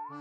Hey,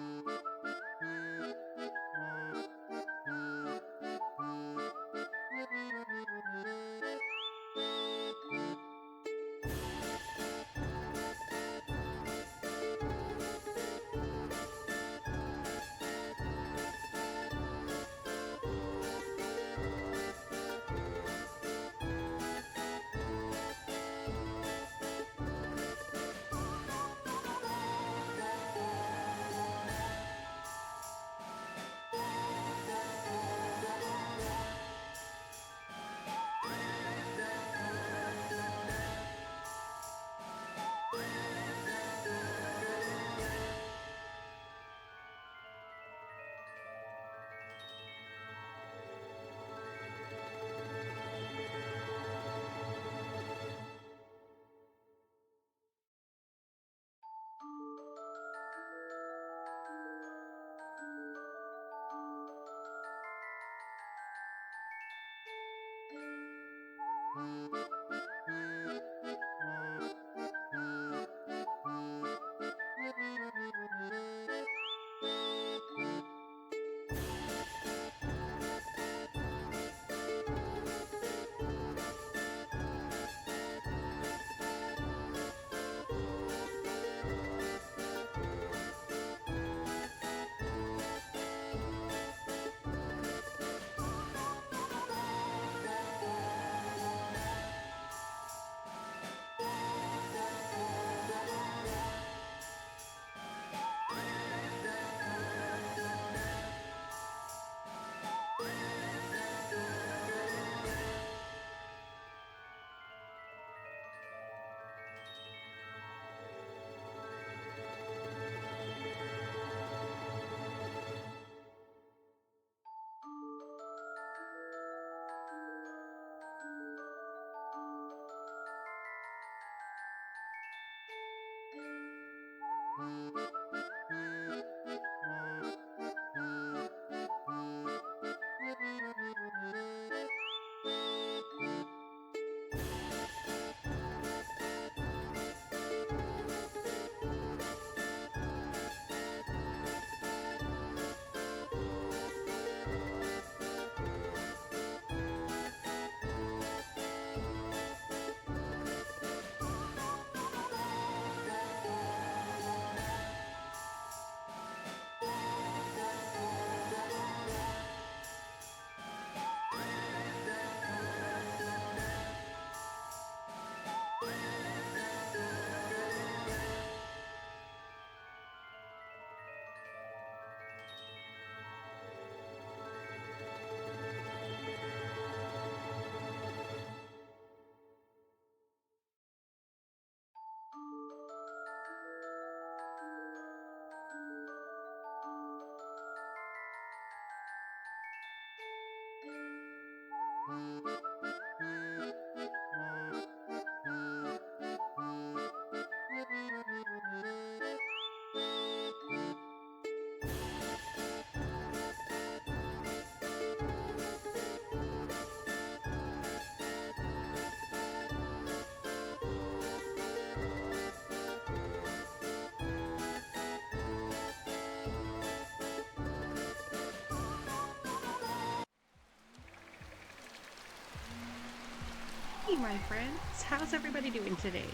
my friends, how's everybody doing today?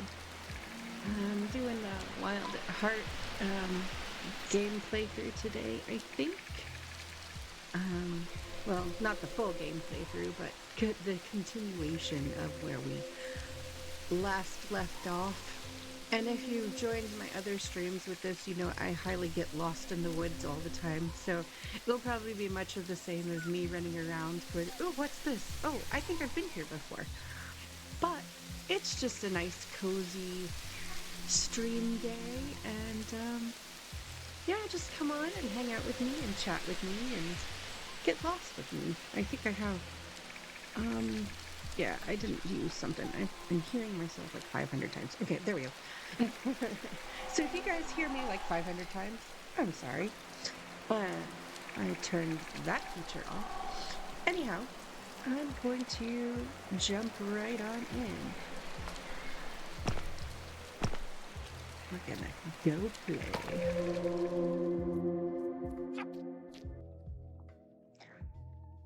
I'm doing the Wild at Heart um, game playthrough today, I think. Well, not the full game playthrough, but the continuation of where we last left off. And if you joined my other streams with this, you know I highly get lost in the woods all the time. So it'll probably be much of the same as me running around going, oh, what's this? Oh, I think I've been here before. But it's just a nice, cozy stream day. And yeah, just come on and hang out with me and chat with me and get lost with me. I think I have, yeah, I didn't use something. I've been hearing myself like 500 times. Okay, there we go. So if you guys hear me like 500 times, I'm sorry. I turned that feature off. Anyhow, I'm going to jump right on in. We're gonna go play.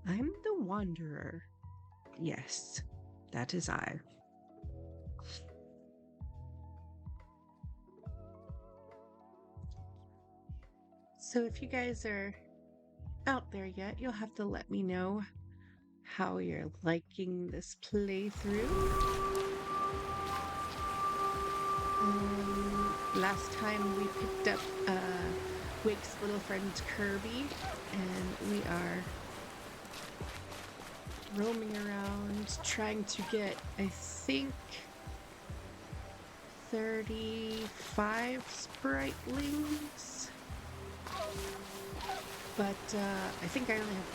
I'm the Wanderer. Yes, that is I. So if you guys are out there yet, you'll have to let me know how you're liking this playthrough. Last time we picked up Wake's little friend Kirby, and we are roaming around trying to get, I think, 35 spritlings. But I think I only have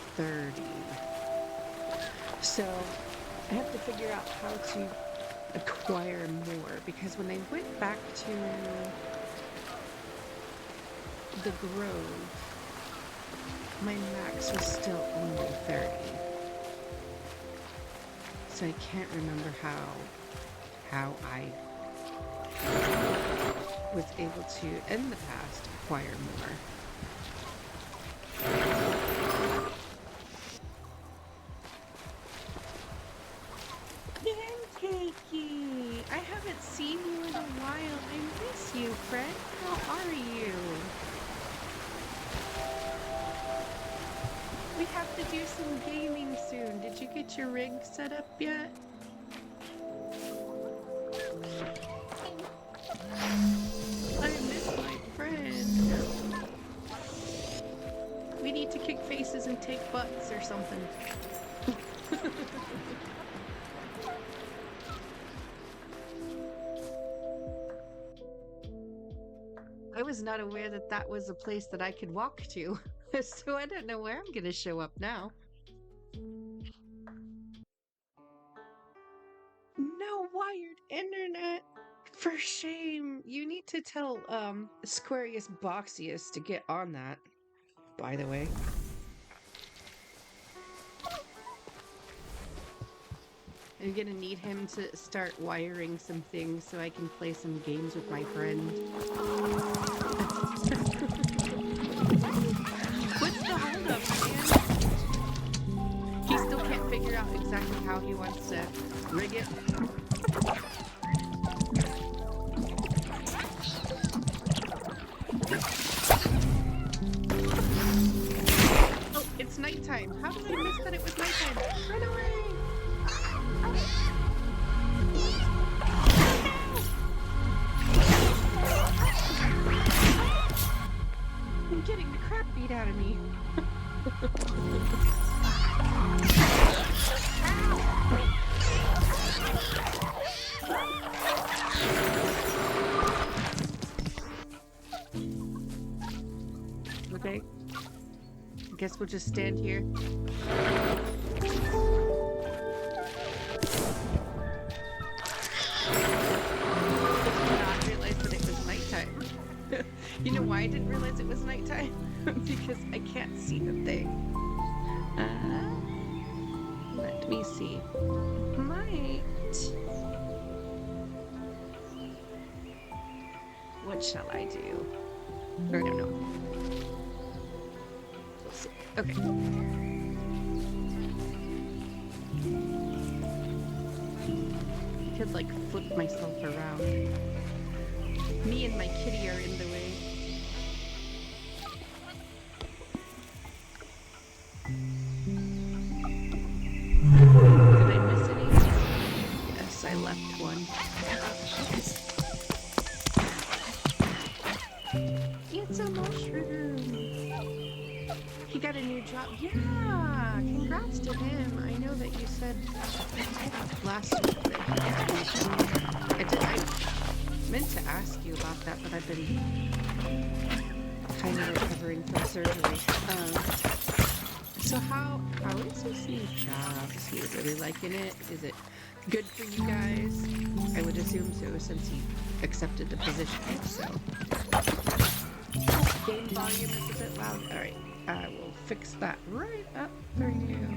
30. So I have to figure out how to acquire more, because when I went back to the Grove, my max was still only 30. So I can't remember how I was able to, in the past, acquire more. Pancakey! I haven't seen you in a while. I miss you, friend. How are you? We have to do some gaming soon. Did you get your rig set up yet? I miss my friend. We need to kick faces and take butts or something. I was not aware that that was a place that I could walk to, so I don't know where I'm going to show up now. No wired internet! For shame! You need to tell, Squarius Boxius to get on that, by the way. I'm gonna need him to start wiring some things so I can play some games with my friend. What's the holdup, man? He still can't figure out exactly how he wants to rig it. Oh, it's nighttime. How did I miss that it was nighttime? Run away! I'm getting the crap beat out of me. Okay. I guess we'll just stand here. You know why I didn't realize it was nighttime? Because I can't see the thing. Let me see. Might. What shall I do? Or no. We'll see. Okay. I could like flip myself around. Me and my kitty are in the way. Did I miss any? Yes, I left one. It's a mushroom. He got a new job. Yeah, congrats to him. I know that you said last week that he got a new job. I meant to ask you about that, but I've been kind of recovering from surgery. So how is this new job? Is he really liking it? Is it good for you guys? I would assume so, since he accepted the position. So game volume is a bit loud. All right, I will fix that right up for you.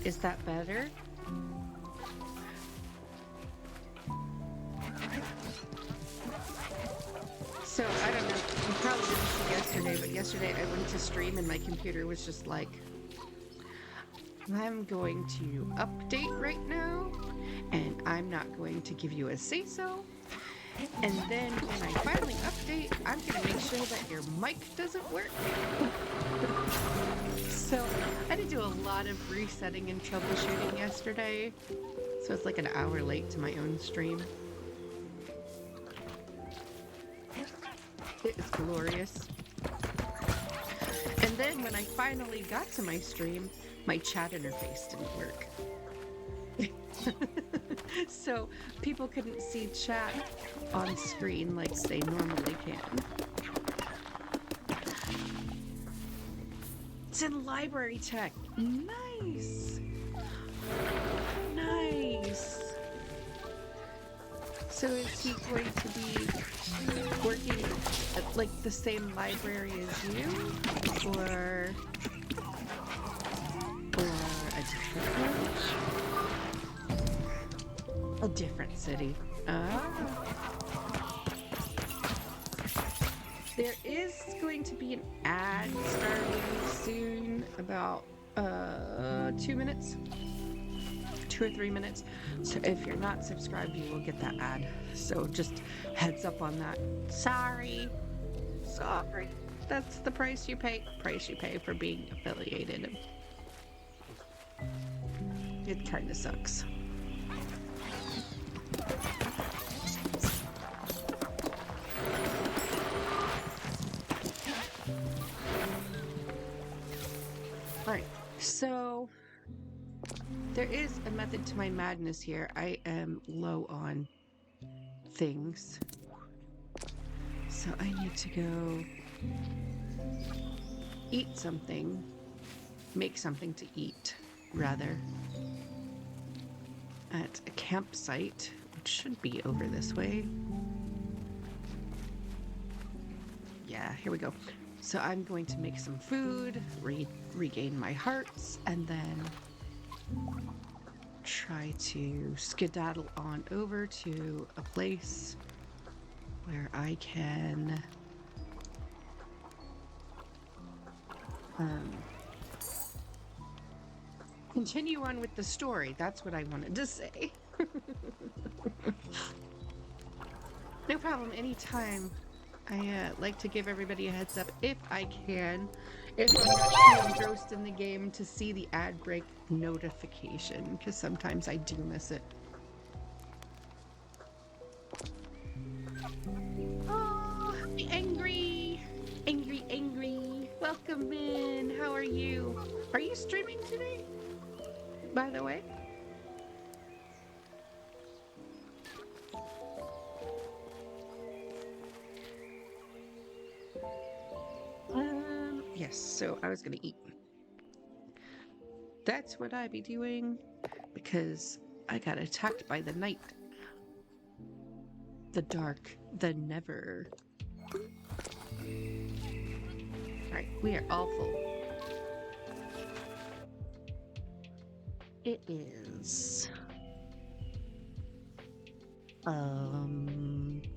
Is that better? So I don't know. You probably didn't see yesterday, but yesterday I went to stream and my computer was just like, I'm going to update right now, and I'm not going to give you a say so. And then when I finally update, I'm going to make sure that your mic doesn't work. So I had to do a lot of resetting and troubleshooting yesterday. So it's like an hour late to my own stream. It is glorious. And then when I finally got to my stream, my chat interface didn't work. So people couldn't see chat on screen like they normally can. It's in library tech. Nice. Nice. So is he going to be working at like the same library as you? Or a different one? A different city. Ah. There is going to be an ad starting soon, about 2 minutes. 2 or 3 minutes. So if you're not subscribed, you will get that ad. So just heads up on that. Sorry. Sorry. That's the price you pay. Price you pay for being affiliated. It kind of sucks. Alright, so there is a method to my madness here. I am low on things. So I need to go eat something. Make something to eat, rather. At a campsite, which should be over this way. Yeah, here we go. So I'm going to make some food, regain my hearts, and then try to skedaddle on over to a place where I can continue on with the story. That's what I wanted to say. No problem, anytime. I like to give everybody a heads up if I can. If I'm not too engrossed in the game to see the ad break notification, because sometimes I do miss it. Oh, hi, Angry! Angry, Angry! Welcome in! How are you? Are you streaming today? By the way? Yes, so I was gonna eat. That's what I be doing because I got attacked by the night. The dark, the never. Alright, we are all full. It is...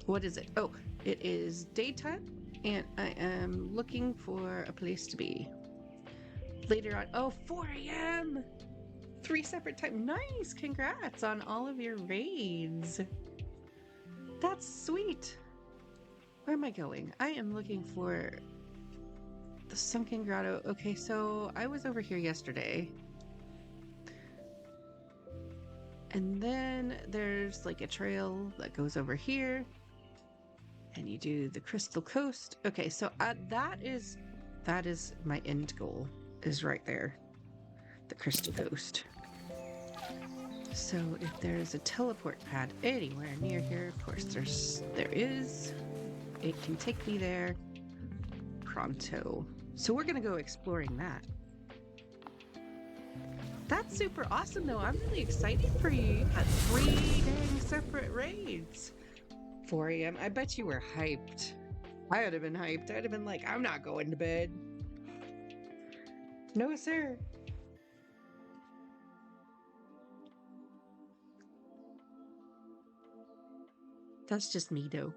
what is it? Oh, it is daytime, and I am looking for a place to be. Later on, oh, 4 a.m! 3 separate times. Nice! Congrats on all of your raids. That's sweet. Where am I going? I am looking for the Sunken Grotto. Okay, so I was over here yesterday. And then there's like a trail that goes over here. And you do the Crystal Coast. Okay, so that is my end goal, is right there. The Crystal Coast. So if there's a teleport pad anywhere near here, of course there is. It can take me there pronto. So we're gonna go exploring that. That's super awesome though. I'm really excited for you. You got 3 dang separate raids. 4 a.m. I bet you were hyped. I would have been hyped. I'd have been like, I'm not going to bed. No, sir. That's just me, though.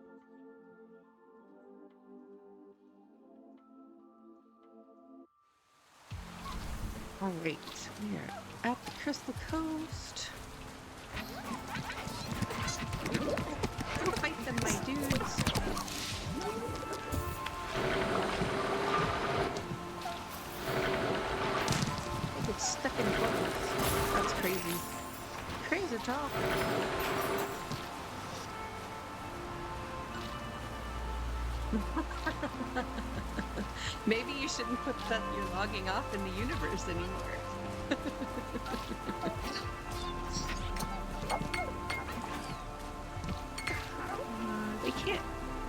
All right, we are at the Crystal Coast. Go fight them, my dudes. They get stuck in bubbles. That's crazy. Crazy talk. Maybe you shouldn't put that you're logging off in the universe anymore.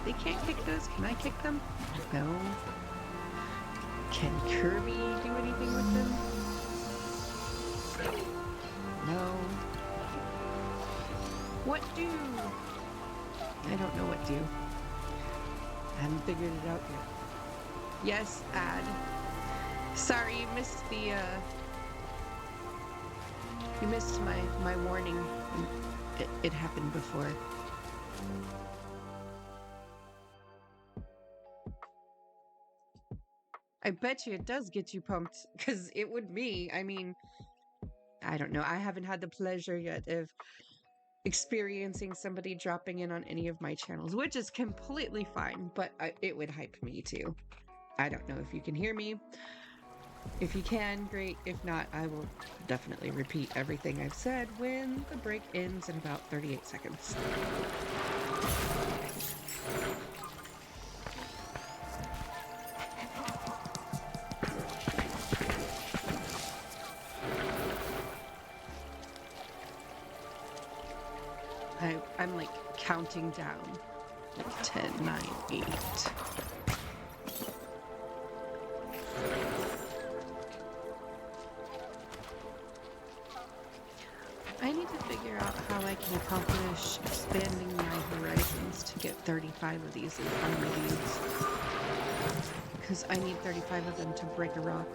They can't kick those. Can I kick them? No. Can Kirby do anything with them? No. What do? I don't know what do. I haven't figured it out yet. Yes, add. Sorry, you missed the, you missed my warning. It happened before. I bet you it does get you pumped, because it would me. I mean, I don't know. I haven't had the pleasure yet of experiencing somebody dropping in on any of my channels, which is completely fine, but it would hype me too. I don't know if you can hear me. If you can, great. If not, I will definitely repeat everything I've said when the break ends in about 38 seconds. I'm like counting down. 10, 9, 8. I need to figure out how I can accomplish expanding my horizons to get 35 of these in army dudes. Because I need 35 of them to break a rock.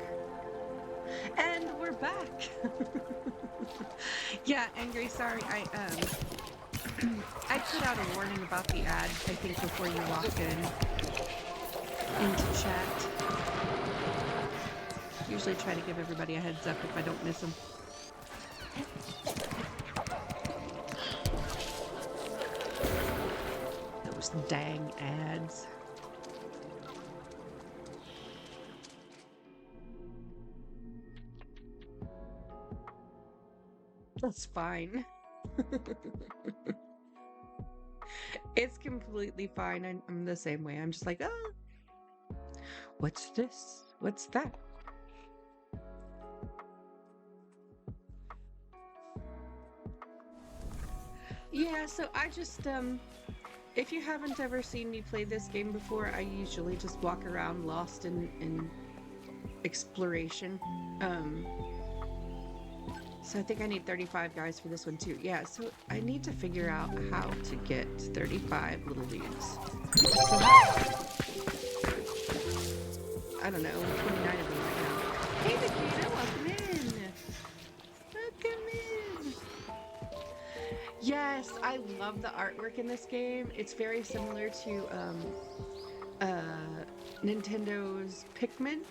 And we're back! Yeah, Angry, sorry, I put out a warning about the ad, I think, before you walked into chat. Usually try to give everybody a heads up if I don't miss them. Those dang ads. That's fine. It's completely fine. I'm the same way. I'm just like, oh, what's this? What's that? Yeah, so I just, if you haven't ever seen me play this game before, I usually just walk around lost in exploration. So I think I need 35 guys for this one too. Yeah, so I need to figure out how to get 35 little dudes. So I don't know, 29 of them right now. Hey, Nikita, welcome in! Welcome in! Yes, I love the artwork in this game. It's very similar to Nintendo's Pikmin.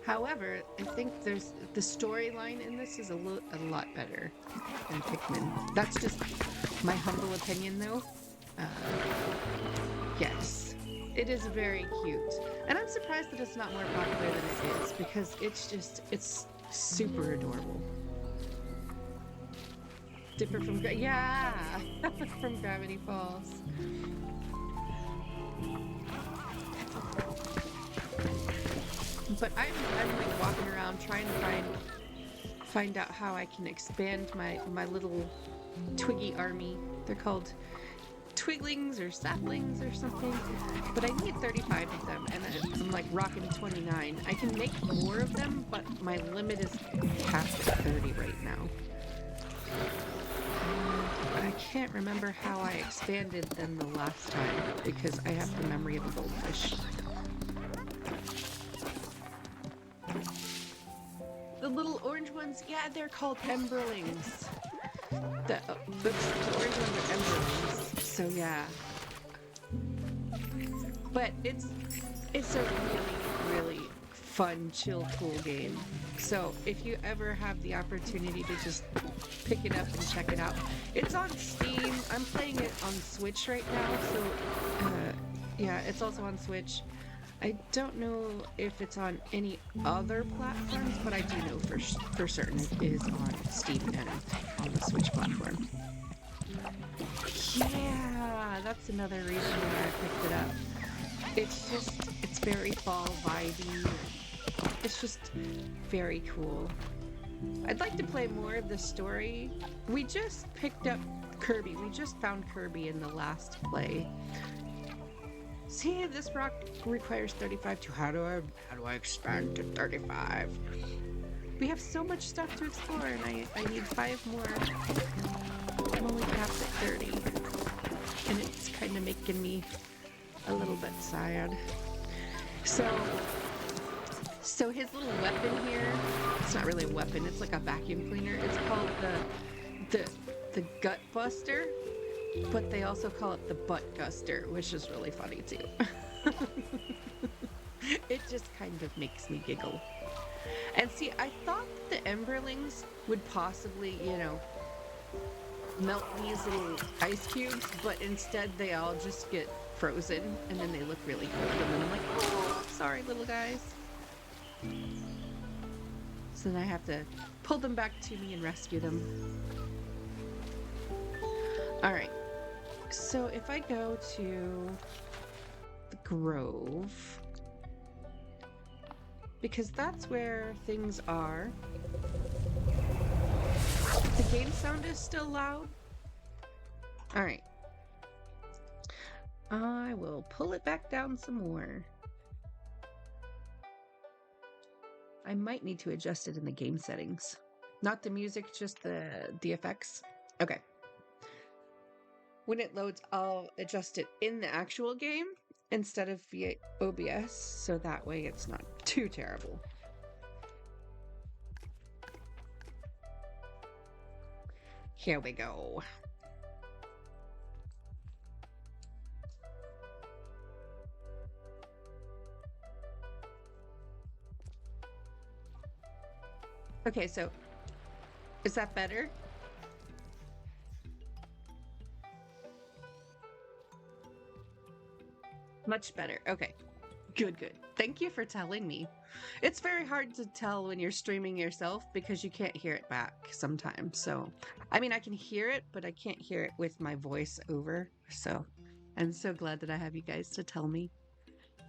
However, I think the storyline in this is a lot better than Pikmin. That's just my humble opinion, though. Yes, it is very cute, and I'm surprised that it's not more popular than it is because it's super adorable. Dipper from from Gravity Falls. But I'm like walking around trying to find out how I can expand my little Twiggy army. They're called Twiglings or Saplings or something. But I need 35 of them, and I'm like rocking 29. I can make more of them, but my limit is capped at 30 right now. I can't remember how I expanded them the last time because I have the memory of a goldfish. The little orange ones, yeah, they're called Emberlings. The orange ones are Emberlings. So yeah, But it's a really fun, chill, cool game. So if you ever have the opportunity to just pick it up and check it out, it's on Steam. I'm playing it on Switch right now, so yeah, it's also on Switch. I don't know if it's on any other platforms, but I do know for certain it is on Steam and on the Switch platform. Yeah, that's another reason why I picked it up. It's very fall vibey. It's just very cool. I'd like to play more of the story. We just picked up Kirby. We just found Kirby in the last play. See, this rock requires 35 to how do I expand to 35? We have so much stuff to explore and I need 5 more. I'm only capped at 30. And it's kind of making me a little bit sad. So his little weapon here, it's not really a weapon, it's like a vacuum cleaner. It's called the Gut Buster, but they also call it the Butt Guster, which is really funny too. It just kind of makes me giggle. And see, I thought the Emberlings would possibly, melt these little ice cubes, but instead they all just get frozen and then they look really cold. And then I'm like, oh, I'm sorry, little guys. So then I have to pull them back to me and rescue them. Alright. So if I go to the Grove, because that's where things are. The game sound is still loud. Alright. I will pull it back down some more. I might need to adjust it in the game settings. Not the music, just the effects. Okay. When it loads, I'll adjust it in the actual game instead of via OBS, so that way it's not too terrible. Here we go. Okay, so is that better? Much better. Okay. Good. Thank you for telling me. It's very hard to tell when you're streaming yourself because you can't hear it back sometimes. So, I mean, I can hear it, but I can't hear it with my voice over. So, I'm so glad that I have you guys to tell me.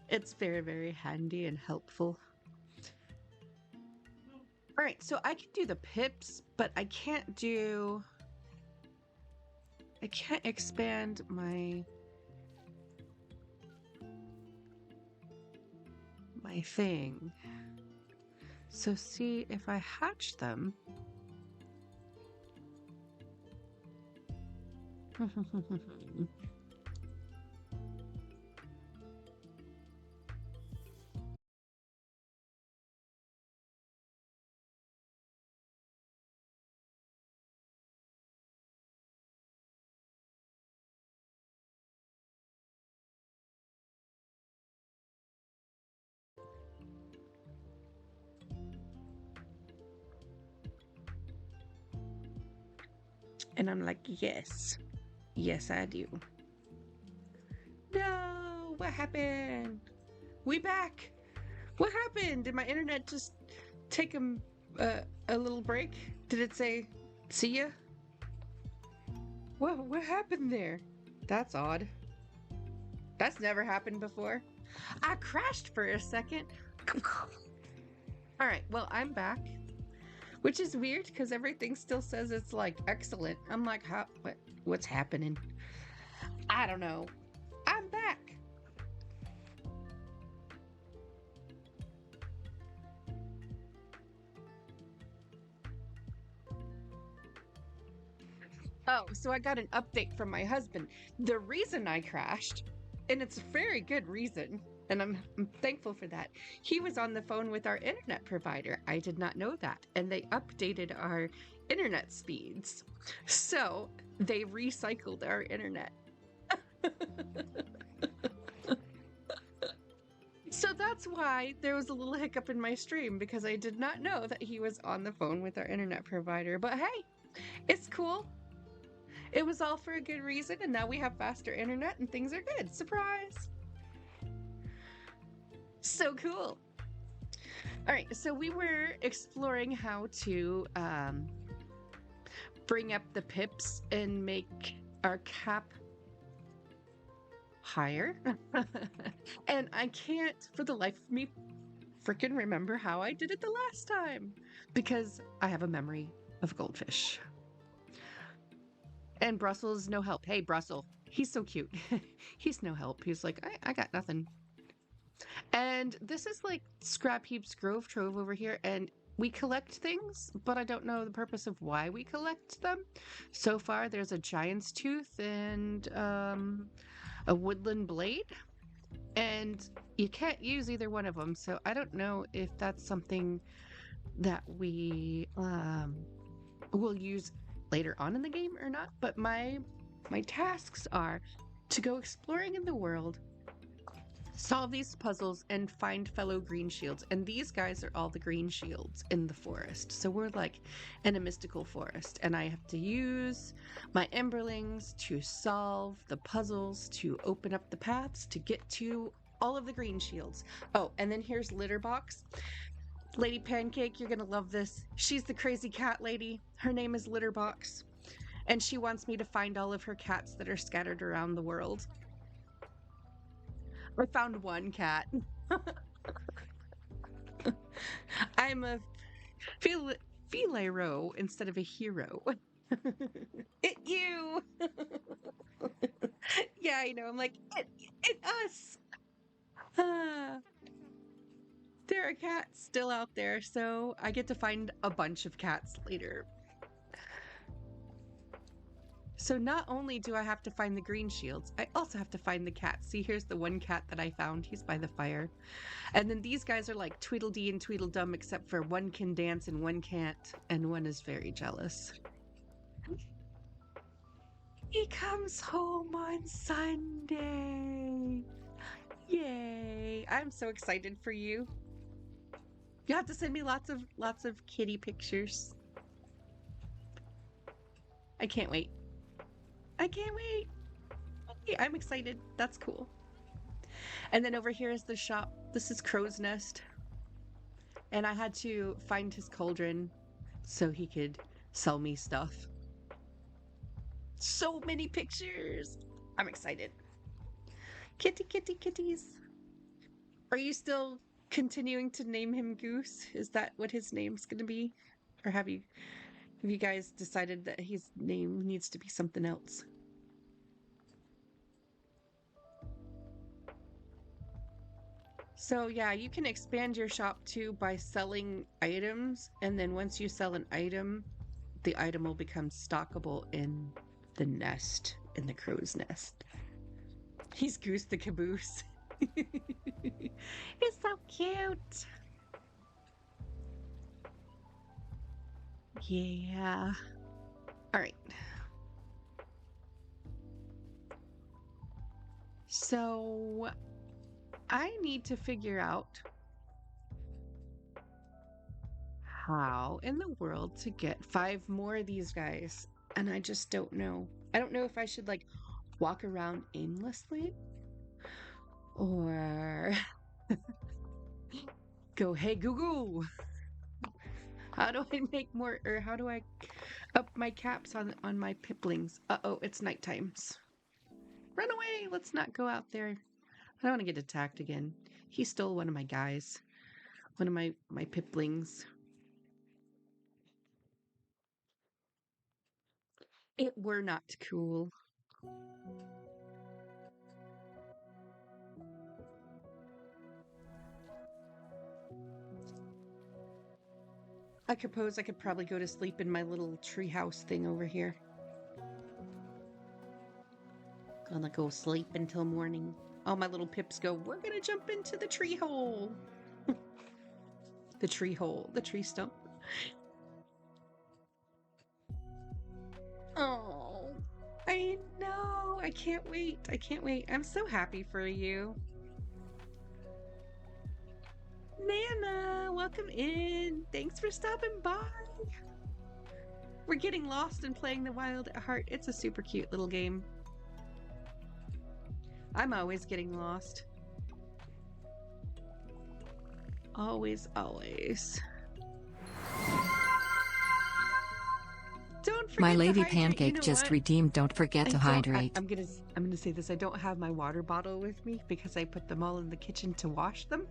It's very, very handy and helpful. All right, so I can do the pips, but I can't expand my thing. So see, if I hatch them. And I'm like, yes, I do. No, what happened? We back. What happened? Did my internet just take a little break? Did it say, see ya? What happened there? That's odd. That's never happened before. I crashed for a second. All right, well, I'm back. Which is weird because everything still says it's like excellent. I'm like, what's happening? I don't know. I'm back. Oh, so I got an update from my husband. The reason I crashed, and it's a very good reason, and I'm thankful for that. He was on the phone with our internet provider. I did not know that. And they updated our internet speeds. So they recycled our internet. So that's why there was a little hiccup in my stream because I did not know that he was on the phone with our internet provider. But hey, it's cool. It was all for a good reason, and now we have faster internet and things are good. Surprise! So cool. All right, so we were exploring how to bring up the pips and make our cap higher. And I can't, for the life of me, freaking remember how I did it the last time because I have a memory of goldfish. And Brussels, no help. Hey, Brussels, he's so cute. He's no help. He's like, I got nothing. And this is like Scrap Heaps Grove Trove over here, and we collect things, but I don't know the purpose of why we collect them. So far, there's a giant's tooth and a woodland blade, and you can't use either one of them. So I don't know if that's something that we will use later on in the game or not. But my tasks are to go exploring in the world, solve these puzzles, and find fellow green shields. And these guys are all the green shields in the forest. So we're like in a mystical forest. And I have to use my Emberlings to solve the puzzles, to open up the paths, to get to all of the green shields. Oh, and then here's Litterbox. Lady Pancake, you're gonna love this. She's the crazy cat lady. Her name is Litterbox. And she wants me to find all of her cats that are scattered around the world. I found one cat. I'm a filero instead of a hero. It you. Yeah, I know. I'm like it us. Ah, there are cats still out there, so I get to find a bunch of cats later. So not only do I have to find the green shields, I also have to find the cats. See, here's the one cat that I found. He's by the fire. And then these guys are like Tweedledee and Tweedledum, except for one can dance and one can't, and one is very jealous. He comes home on Sunday. Yay. I'm so excited for you. You have to send me lots of kitty pictures. I can't wait. I can't wait. Yeah, I'm excited. That's cool. And then over here is the shop. This is Crow's Nest. And I had to find his cauldron so he could sell me stuff. So many pictures. I'm excited. Kitty, kitty, kitties. Are you still continuing to name him Goose? Is that what his name's going to be? Or have you guys decided that his name needs to be something else? So yeah, you can expand your shop too by selling items, and then once you sell an item, the item will become stockable in the nest, in the crow's nest. He's Goose the Caboose. It's so cute. Yeah. All right. So I need to figure out how in the world to get 5 more of these guys. And I just don't know. I don't know if I should like walk around aimlessly or go, hey, Google, how do I make more, or how do I up my caps on my piplings? Uh-oh, it's night times. Run away! Let's not go out there. I don't want to get attacked again. He stole one of my guys, one of my piplings. It were not cool. I suppose I could probably go to sleep in my little treehouse thing over here. Gonna go sleep until morning. All my little pips go, we're gonna jump into the tree hole. The tree hole, the tree stump. Oh, I know. I can't wait. I can't wait. I'm so happy for you. Nana, welcome in. Thanks for stopping by. We're getting lost in playing the Wild at Heart. It's a super cute little game. I'm always getting lost. Always, always. Don't forget My Lady to hydrate. Pancake You know just what? redeemed. Don't forget to hydrate. I'm gonna say this. I don't have my water bottle with me because I put them all in the kitchen to wash them.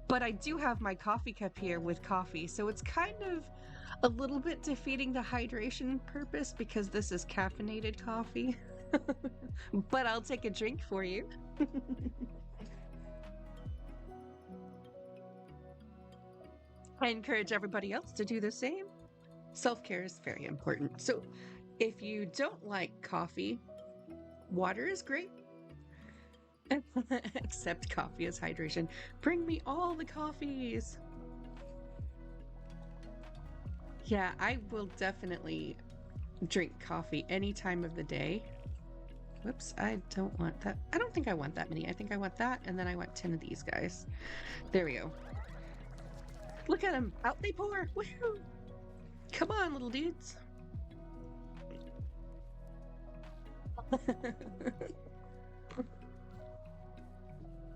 But I do have my coffee cup here with coffee, so it's kind of a little bit defeating the hydration purpose because this is caffeinated coffee. But I'll take a drink for you. I encourage everybody else to do the same. Self-care is very important. So if you don't like coffee, water is great. Except coffee as hydration. Bring me all the coffees. Yeah, I will definitely drink coffee any time of the day. Whoops, I don't want that. I don't think I want that many. I think I want that, and then I want 10 of these guys. There we go. Look at them. Out they pour. Woohoo! Come on, little dudes.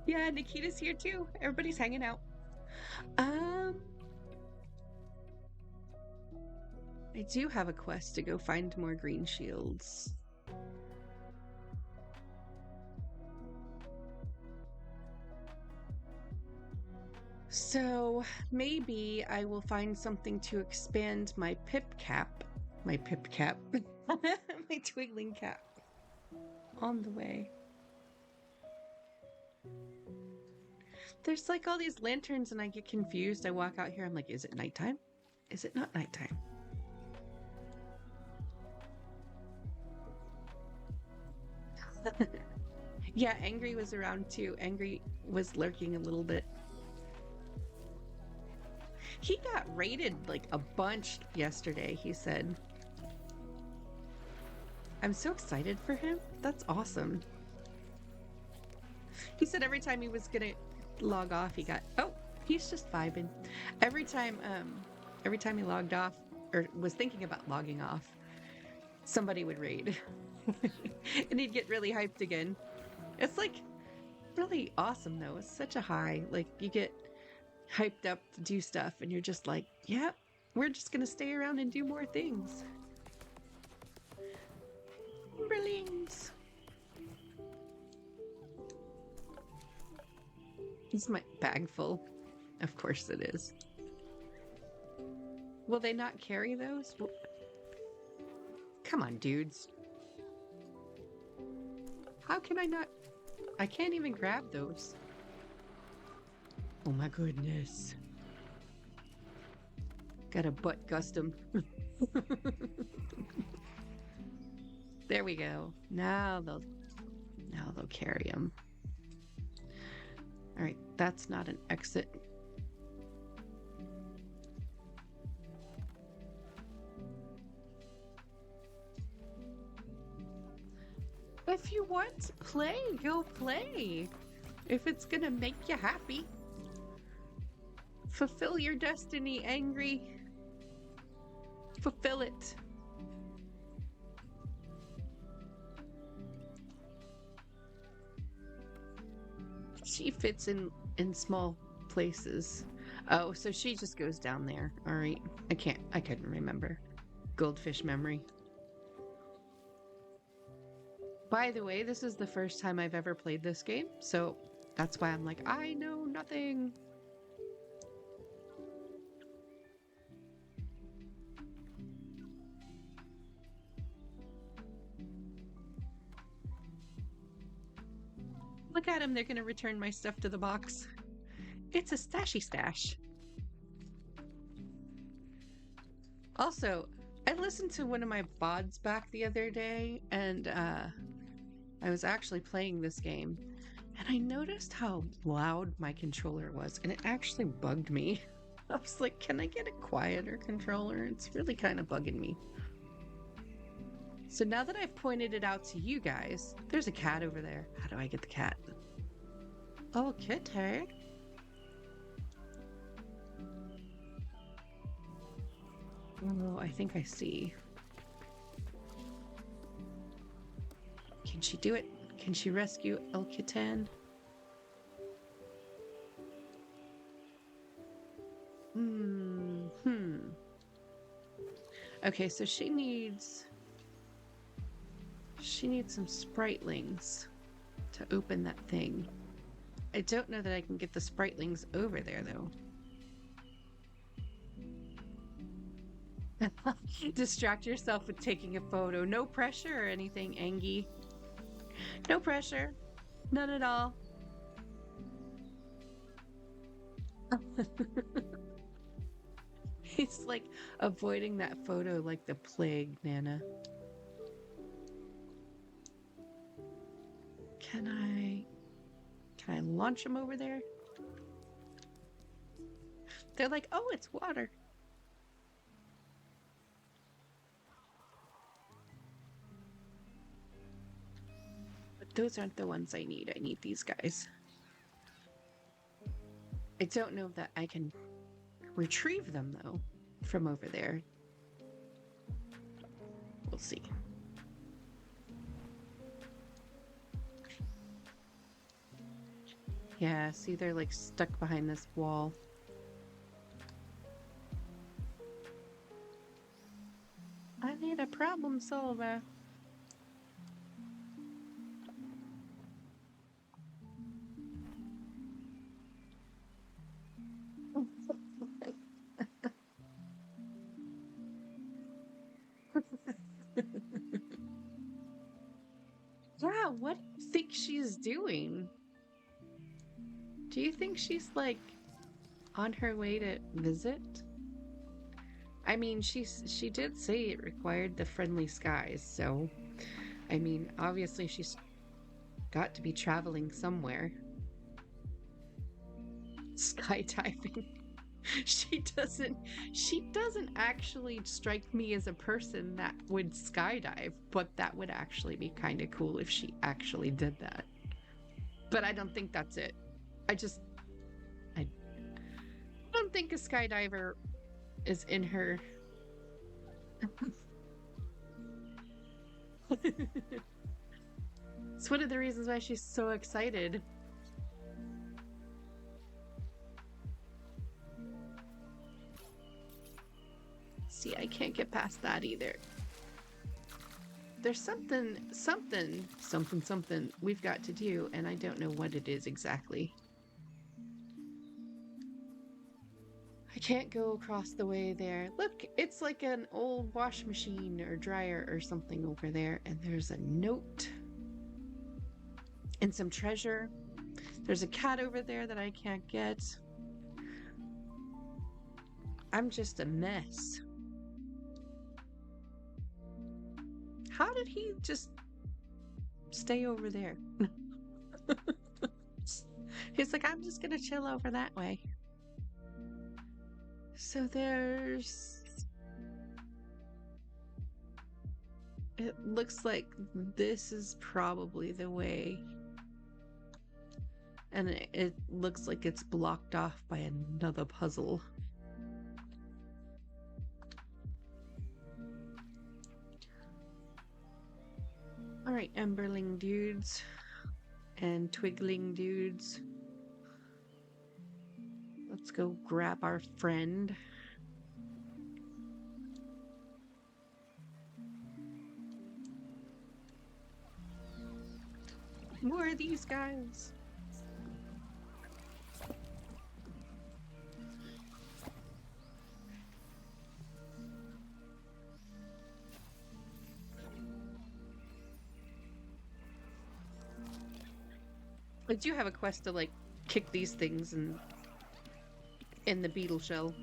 Yeah, Nikita's here too. Everybody's hanging out. I do have a quest to go find more green shields. So maybe I will find something to expand my pip cap. My twiggling cap. On the way. There's like all these lanterns and I get confused. I walk out here, I'm like, is it nighttime? Is it not nighttime? Yeah, Angry was around too. Angry was lurking a little bit. He got raided like a bunch yesterday, he said. I'm so excited for him. That's awesome. He said every time he was gonna log off, he got, oh, he's just vibing. Every time he logged off or was thinking about logging off, somebody would raid. And he'd get really hyped again. It's like really awesome though. It's such a high. Like you get hyped up to do stuff and you're just like, yeah, we're just gonna stay around and do more things. Timberlings. Is my bag full? Of course it is. Will they not carry those? Come on, dudes. How can I not? I can't even grab those. Oh my goodness. Got a butt custom. There we go. Now they'll carry them. All right, that's not an exit. If you want to play, go play. If it's gonna make you happy. Fulfill your destiny, Angry. Fulfill it. She fits in small places. Oh, so she just goes down there. All right. I couldn't remember. Goldfish memory. By the way, this is the first time I've ever played this game, so that's why I'm like, I know nothing. Look at them, they're gonna return my stuff to the box. It's a stashy stash. Also, I listened to one of my VODs back the other day, and I was actually playing this game, and I noticed how loud my controller was, and it actually bugged me. I was like, can I get a quieter controller? It's really kind of bugging me. So now that I've pointed it out to you guys, there's a cat over there. How do I get the cat? Oh, kitty. Oh, I think I see. Can she do it? Can she rescue El Kitan? Hmm. Okay, so she needs some spritlings to open that thing. I don't know that I can get the spritlings over there though. Distract yourself with taking a photo. No pressure or anything, Angie. No pressure. None at all. He's like avoiding that photo like the plague, Nana. Can I launch him over there? They're like, "Oh, it's water." But those aren't the ones I need. I need these guys. I don't know that I can retrieve them though from over there. We'll see. Yeah, see, they're like stuck behind this wall. I need a problem solver. Yeah, what do you think she's doing? Do you think she's like on her way to visit? I mean, she did say it required the friendly skies, so I mean, obviously she's got to be traveling somewhere. Skydiving. She doesn't actually strike me as a person that would skydive, but that would actually be kind of cool if she actually did that. But I don't think that's it. I just I don't think a skydiver is in her. It's one of the reasons why she's so excited. See, I can't get past that either. There's something we've got to do, and I don't know what it is exactly. I can't go across the way there. Look, it's like an old wash machine or dryer or something over there, and there's a note and some treasure. There's a cat over there that I can't get. I'm just a mess. How did he just stay over there? He's like, I'm just gonna chill over that way. So there's. It looks like this is probably the way. And it looks like it's blocked off by another puzzle. Alright, Emberling dudes and Twiggling dudes. Let's go grab our friend. More of these guys. I do have a quest to like kick these things and in the beetle shell.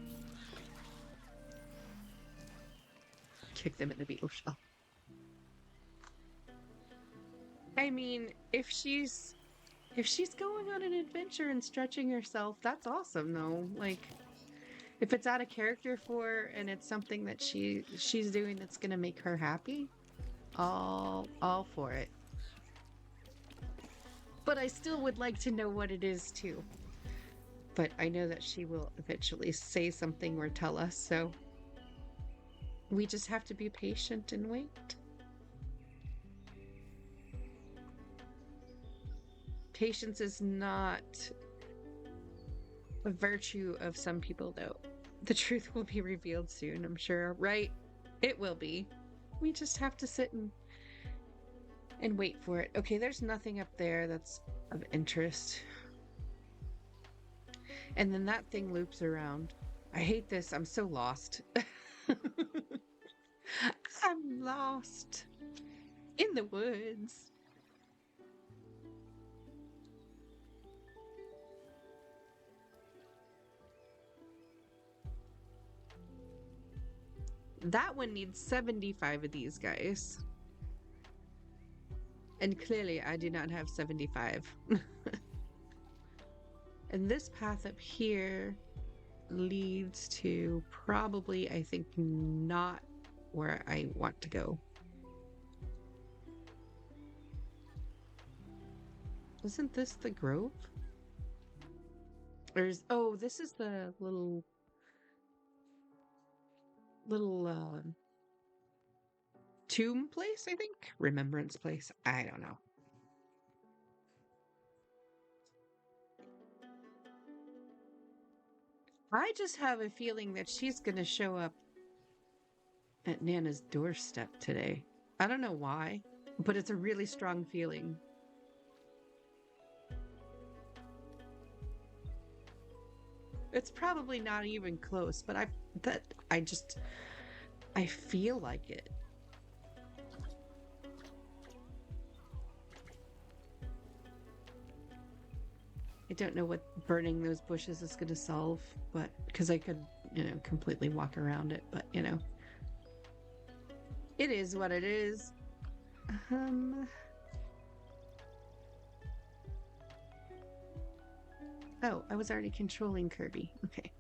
Kick them in the beetle shell. I mean, if she's going on an adventure and stretching herself, that's awesome though. Like if it's out of character for her and it's something that she's doing that's gonna make her happy, all for it. But I still would like to know what it is too. But I know that she will eventually say something or tell us, so We just have to be patient and wait. Patience is not a virtue of some people, though. The truth will be revealed soon, I'm sure, right? It will be. We just have to sit and wait for it. Okay, there's nothing up there that's of interest. And then that thing loops around. I hate this. I'm so lost. I'm lost in the woods. That one needs 75 of these guys. And clearly I do not have 75. And this path up here leads to probably, I think, not where I want to go. Isn't this the grove? Or is, oh, this is the little tomb place, I think? Remembrance place. I don't know. I just have a feeling that she's gonna show up at Nana's doorstep today. I don't know why, but it's a really strong feeling. It's probably not even close, but I feel like it. I don't know what burning those bushes is going to solve, but because I could, completely walk around it, but it is what it is. Oh, I was already controlling Kirby. Okay.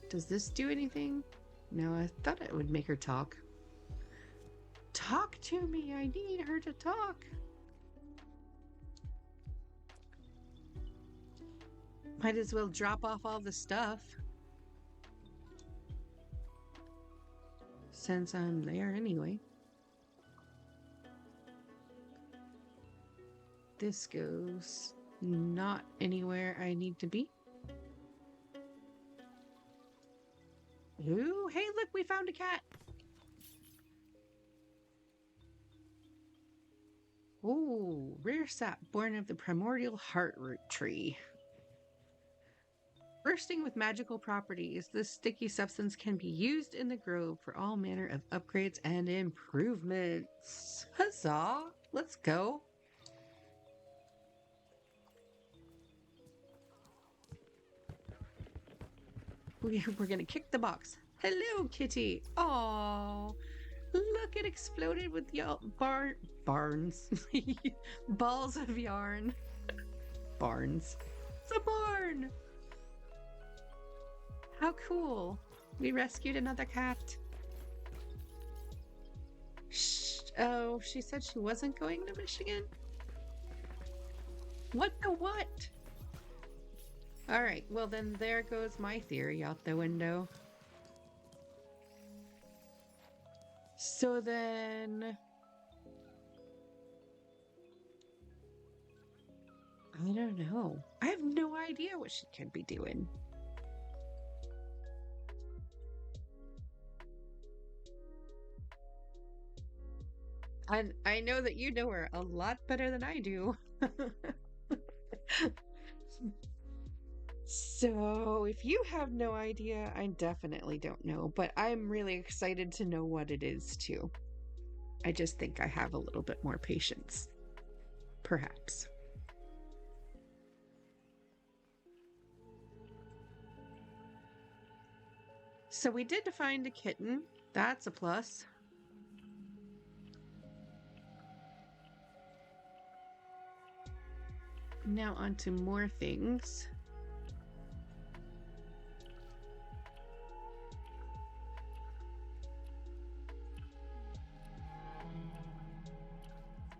Does this do anything? No, I thought it would make her talk. Talk to me. I need her to talk. Might as well drop off all the stuff. Since I'm there anyway. This goes not anywhere I need to be. Ooh, hey, look, we found a cat. Ooh, rare sap born of the primordial heartroot tree. Bursting with magical properties, this sticky substance can be used in the grove for all manner of upgrades and improvements. Huzzah! Let's go. We're gonna kick the box. Hello, kitty. Oh, look, it exploded with barns. Balls of yarn. Barns. It's a barn. How cool. We rescued another cat. Shh. Oh, she said she wasn't going to Michigan? What the what? All right, well then there goes my theory out the window. So then... I don't know. I have no idea what she could be doing. And I know that you know her a lot better than I do. So, if you have no idea, I definitely don't know, but I'm really excited to know what it is too. I just think I have a little bit more patience. Perhaps. So we did find a kitten. That's a plus. Now on to more things.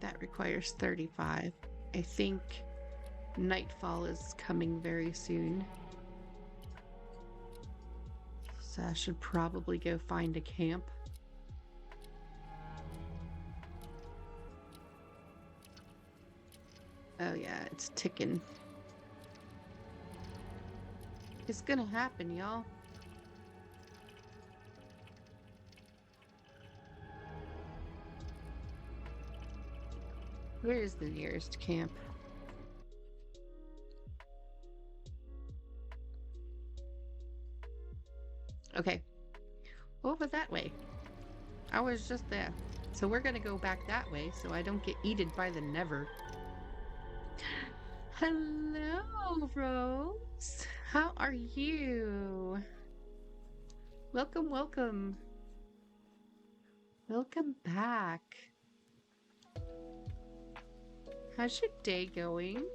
That requires 35. I think nightfall is coming very soon. So I should probably go find a camp. Oh yeah, it's ticking. It's gonna happen, y'all. Where is the nearest camp? Okay. Over that way. I was just there. So we're gonna go back that way so I don't get eaten by the never. Hello, Rose. How are you? Welcome, welcome. Welcome back. How's your day going?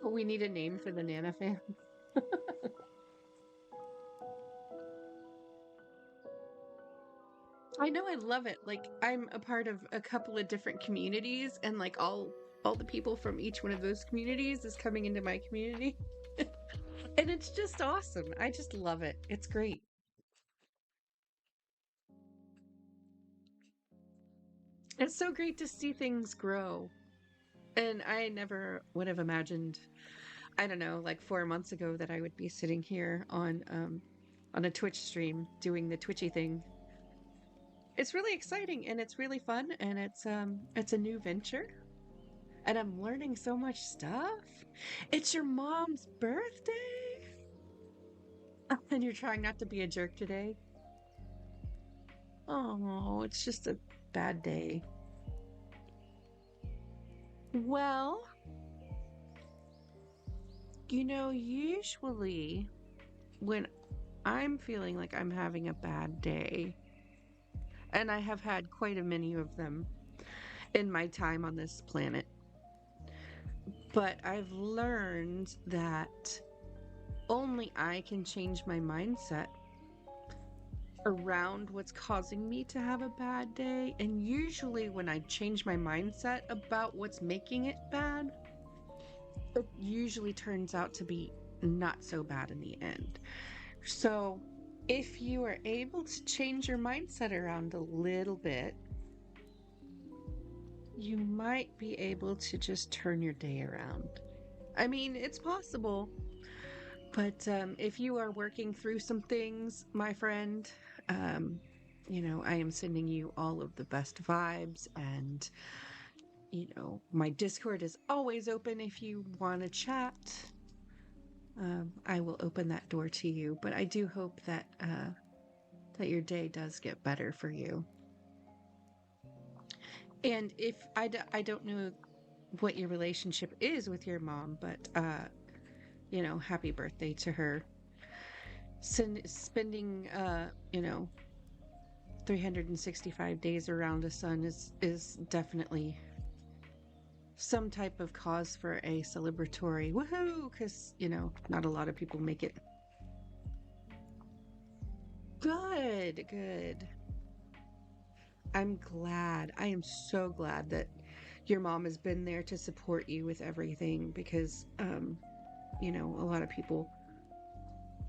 Oh, we need a name for the Nana fam. I know I love it. Like I'm a part of a couple of different communities and like all the people from each one of those communities is coming into my community. And it's just awesome. I just love it. It's great. It's so great to see things grow. And I never would have imagined, I don't know, like 4 months ago that I would be sitting here on a Twitch stream doing the Twitchy thing. It's really exciting and it's really fun and it's a new venture and I'm learning so much stuff. It's your mom's birthday and you're trying not to be a jerk today. Oh, it's just a bad day. Well, usually when I'm feeling like I'm having a bad day, and I have had quite a many of them in my time on this planet, but I've learned that only I can change my mindset around what's causing me to have a bad day. And usually, when I change my mindset about what's making it bad, it usually turns out to be not so bad in the end. So, if you are able to change your mindset around a little bit, you might be able to just turn your day around. I mean, it's possible, but if you are working through some things, my friend, um, I am sending you all of the best vibes. And, my Discord is always open if you want to chat. I will open that door to you, but I do hope that your day does get better for you. And if I don't know what your relationship is with your mom, but happy birthday to her. Spending 365 days around a sun is definitely some type of cause for a celebratory woohoo, because not a lot of people make it. Good, good. I'm glad. I am so glad that your mom has been there to support you with everything because a lot of people,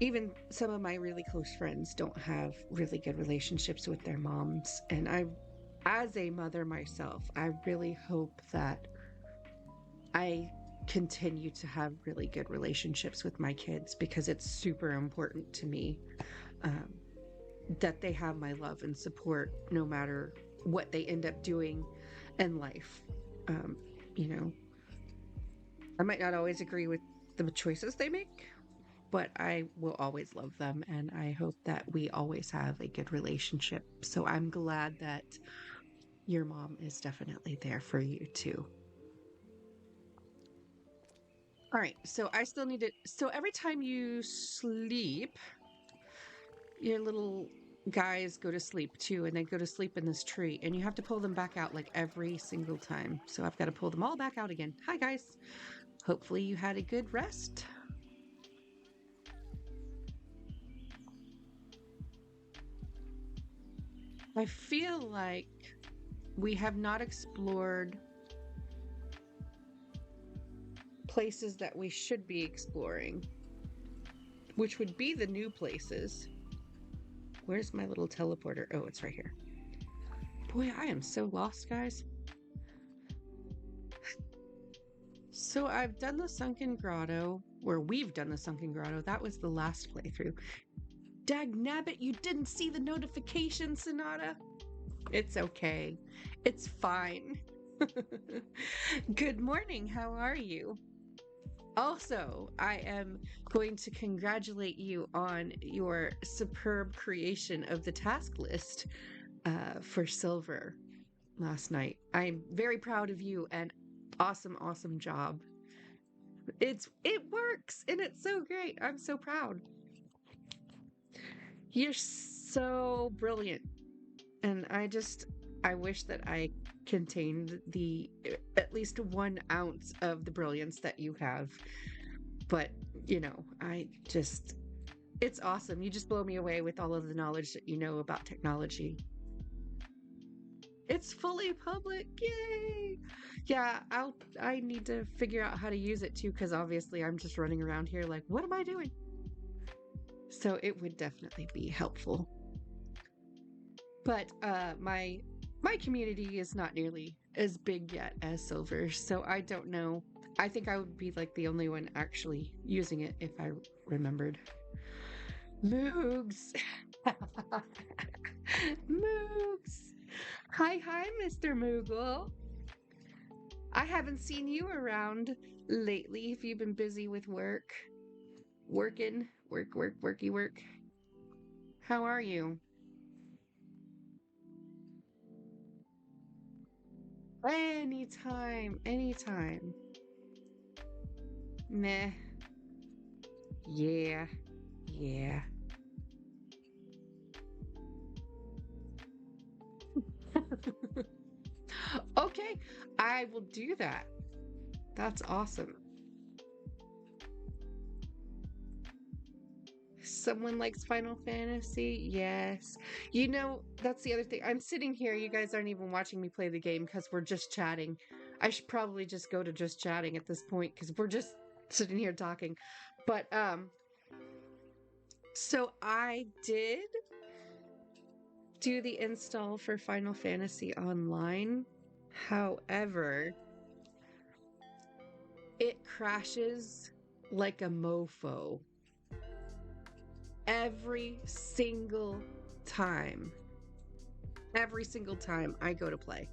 even some of my really close friends, don't have really good relationships with their moms. And as a mother myself, I really hope that I continue to have really good relationships with my kids because it's super important to me, um, that they have my love and support no matter what they end up doing in life. Um, you know, I might not always agree with the choices they make, but I will always love them. And I hope that we always have a good relationship. So I'm glad that your mom is definitely there for you too. All right. So I still need to. So every time you sleep, your little guys go to sleep too, and they go to sleep in this tree, and you have to pull them back out like every single time. So I've got to pull them all back out again. Hi, guys. Hopefully, you had a good rest. I feel like we have not explored places that we should be exploring, which would be the new places. Where's my little teleporter? Oh, it's right here. Boy, I am so lost, guys. So I've done the Sunken Grotto, or we've done the Sunken Grotto. That was the last playthrough. Dag nabbit, you didn't see the notification, Sonata? It's okay. It's fine. Good morning. How are you? Also, I am going to congratulate you on your superb creation of the task list for silver last night. I'm very proud of you and awesome, awesome job. It works and it's so great. I'm so proud. You're so brilliant. And I wish that I contained the at least 1 ounce of the brilliance that you have. But, it's awesome. You just blow me away with all of the knowledge that you know about technology. It's fully public. Yay! Yeah, I need to figure out how to use it too, because obviously I'm just running around here like, what am I doing? So it would definitely be helpful. But my community is not nearly as big yet as Silver, so I don't know. I think I would be like the only one actually using it if I remembered. Moogs. Moogs. Hi, Mr. Moogle. I haven't seen you around lately. If you've been busy with work, worky work. How are you? Anytime. Meh. Yeah. Yeah. Okay, I will do that. That's awesome. Someone likes Final Fantasy? Yes. That's the other thing. I'm sitting here, you guys aren't even watching me play the game because we're just chatting. I should probably just go to just chatting at this point because we're just sitting here talking. But so I did do the install for Final Fantasy Online. However, it crashes like a mofo every single time. Every single time I go to play.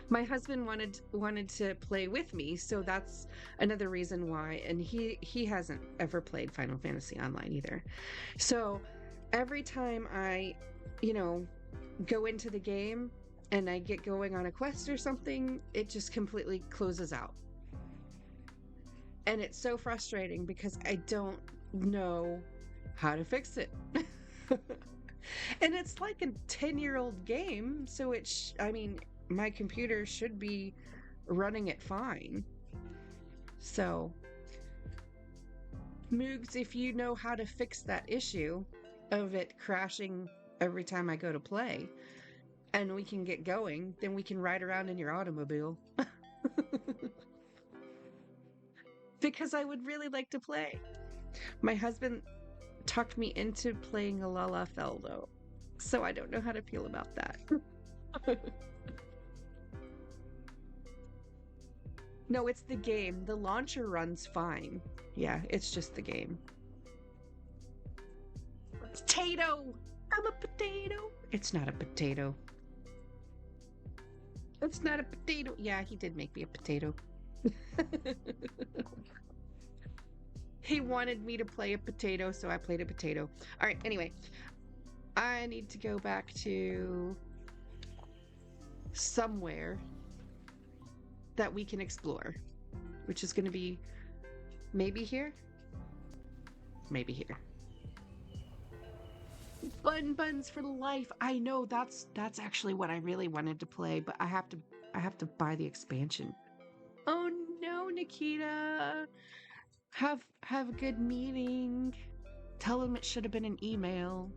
My husband wanted to play with me, so that's another reason why. And he hasn't ever played Final Fantasy Online either. So every time I, you know, go into the game and I get going on a quest or something, it just completely closes out. And it's so frustrating because I don't know how to fix it. And it's like a 10-year-old game, so I mean, my computer should be running it fine. So, Moogs, if you know how to fix that issue of it crashing every time I go to play, and we can get going, then we can ride around in your automobile. Because I would really like to play. My husband talked me into playing a Lalafell, though, so I don't know how to feel about that. No, it's the game. The launcher runs fine. Yeah, it's just the game. Potato! I'm a potato! It's not a potato. It's not a potato. Yeah, he did make me a potato. He wanted me to play a potato, so I played a potato. All right, anyway, I need to go back to somewhere that we can explore, which is going to be maybe here, maybe here. Bun buns for life. I know that's actually what I really wanted to play, but I have to buy the expansion. Oh no, Nikita. Have a good meeting. Tell them it should have been an email.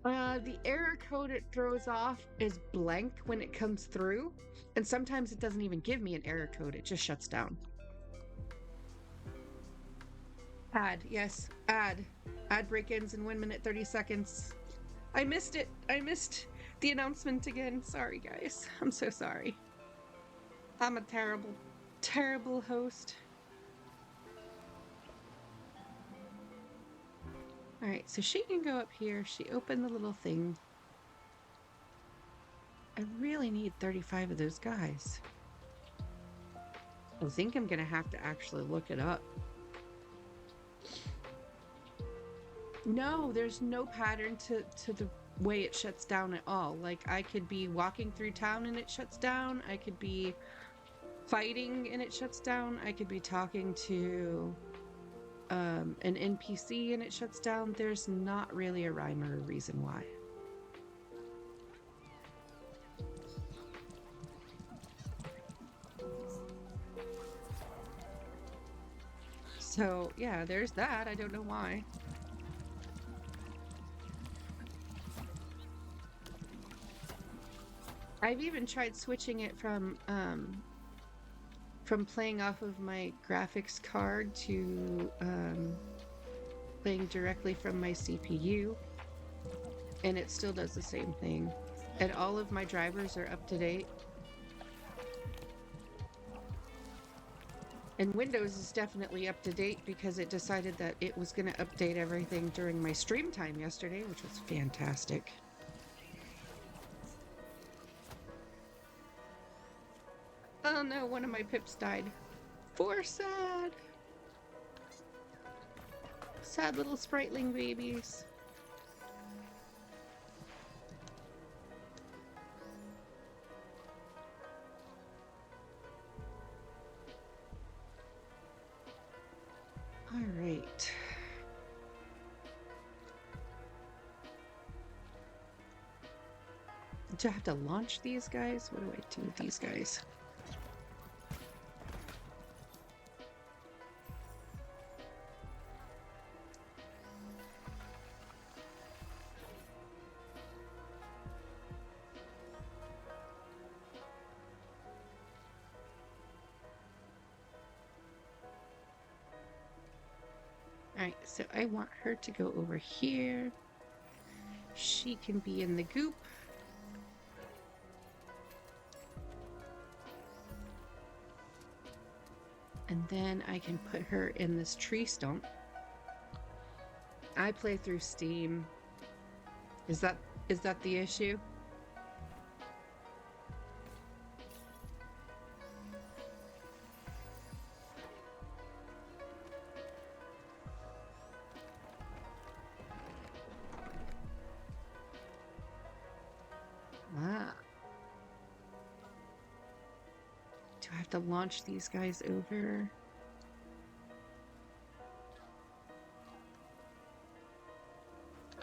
The error code it throws off is blank when it comes through, and sometimes it doesn't even give me an error code, it just shuts down. Add, yes, add. Add break ins in 1 minute 30 seconds. I missed it. I missed the announcement again. Sorry, guys. I'm so sorry. I'm a terrible, terrible host. All right, so she can go up here. She opened the little thing. I really need 35 of those guys. I think I'm going to have to actually look it up. No, there's no pattern to the way it shuts down at all. Like I could be walking through town and it shuts down. I could be fighting and it shuts down. I could be talking to an NPC and it shuts down. There's not really a rhyme or a reason why. So yeah, there's that. I don't know why. I've even tried switching it from playing off of my graphics card to playing directly from my CPU, and it still does the same thing. And all of my drivers are up to date. And Windows is definitely up to date because it decided that it was going to update everything during my stream time yesterday, which was fantastic. Oh no, one of my pips died. Poor sad. Sad little spriteling babies. All right. Do I have to launch these guys? What do I do with these guys? All right, so I want her to go over here. She can be in the goop. And then I can put her in this tree stump. I play through Steam. Is that the issue? Ah. Do I have to launch these guys over?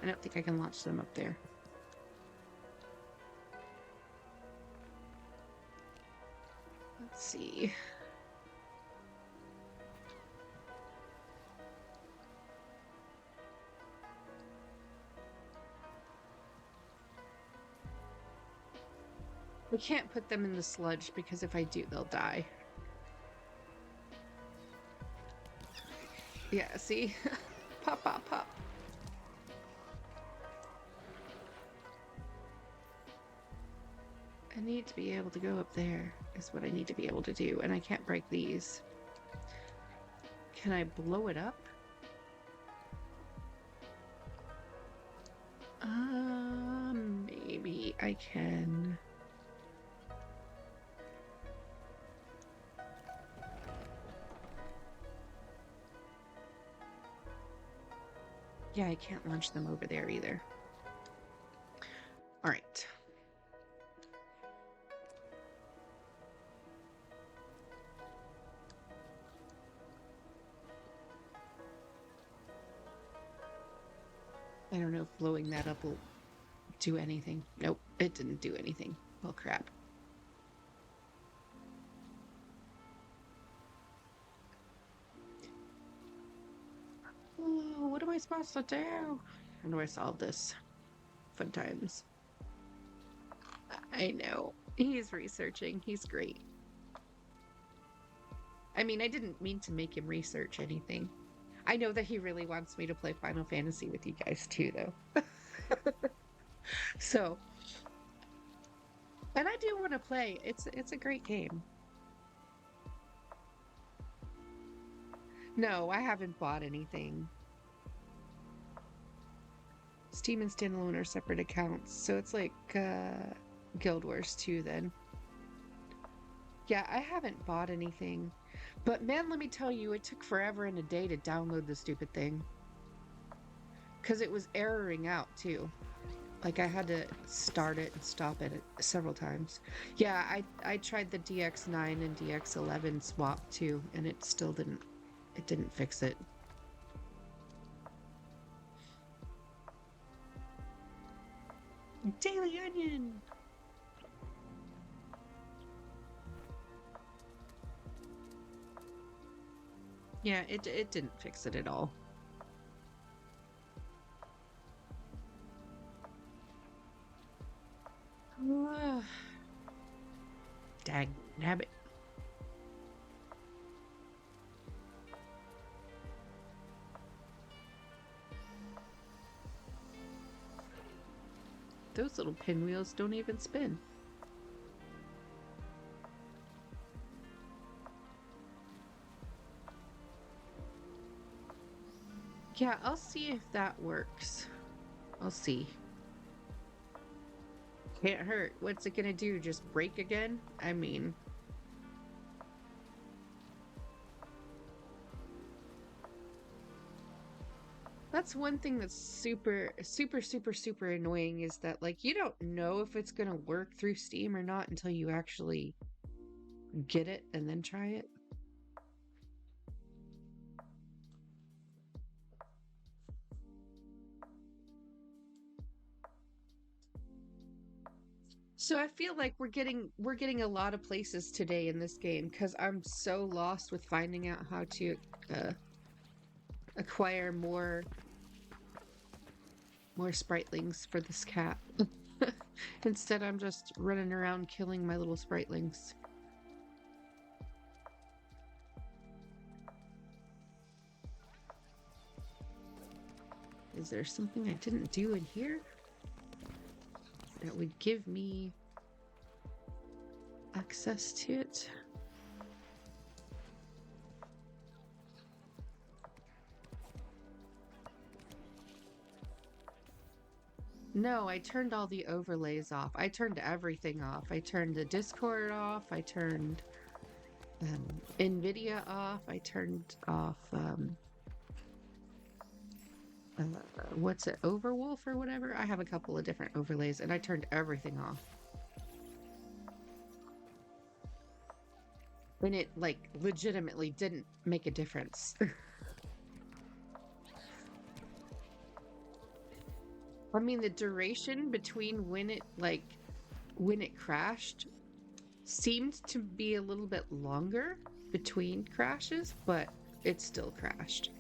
I don't think I can launch them up there. Let's see. We can't put them in the sludge because if I do, they'll die. Yeah, see? Pop, pop, pop. I need to be able to go up there, is what I need to be able to do, and I can't break these. Can I blow it up? Maybe I can. Yeah, I can't launch them over there either. All right. I don't know if blowing that up will do anything. Nope, it didn't do anything. Well, crap. Oh, what am I supposed to do? How do I solve this? Fun times. I know. He's researching. He's great. I mean, I didn't mean to make him research anything. I know that he really wants me to play Final Fantasy with you guys too, though. So, and I do want to play. It's a great game. No, I haven't bought anything. Steam and standalone are separate accounts, so it's like Guild Wars 2 then. Yeah, I haven't bought anything. But man, let me tell you, it took forever and a day to download the stupid thing. Because it was erroring out too. Like I had to start it and stop it several times. Yeah, I tried the DX9 and DX11 swap too, and it didn't fix it. Daily Onion! Yeah, it didn't fix it at all. Dag nabbit. Those little pinwheels don't even spin. Yeah, I'll see if that works. I'll see. Can't hurt. What's it gonna do? Just break again? I mean, that's one thing that's super annoying is that, like, you don't know if it's gonna work through Steam or not until you actually get it and then try it. So I feel like we're getting a lot of places today in this game because I'm so lost with finding out how to uh, acquire more spritelings for this cat. Instead, I'm just running around killing my little spritelings. Is there something I didn't do in here that would give me access to it? No, I turned all the overlays off. I turned everything off. I turned the Discord off. I turned NVIDIA off. I turned off, uh, what's it, Overwolf or whatever? I have a couple of different overlays and I turned everything off. And it, like, legitimately didn't make a difference. I mean, the duration between when it crashed seemed to be a little bit longer between crashes, but it still crashed.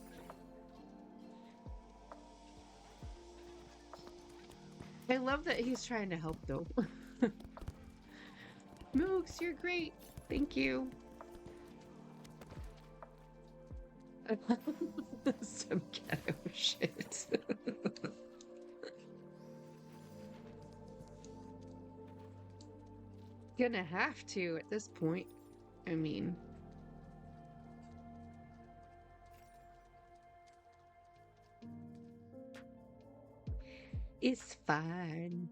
I love that he's trying to help though. Mooks, you're great. Thank you. Some ghetto shit. Gonna have to at this point. I mean, it's fine.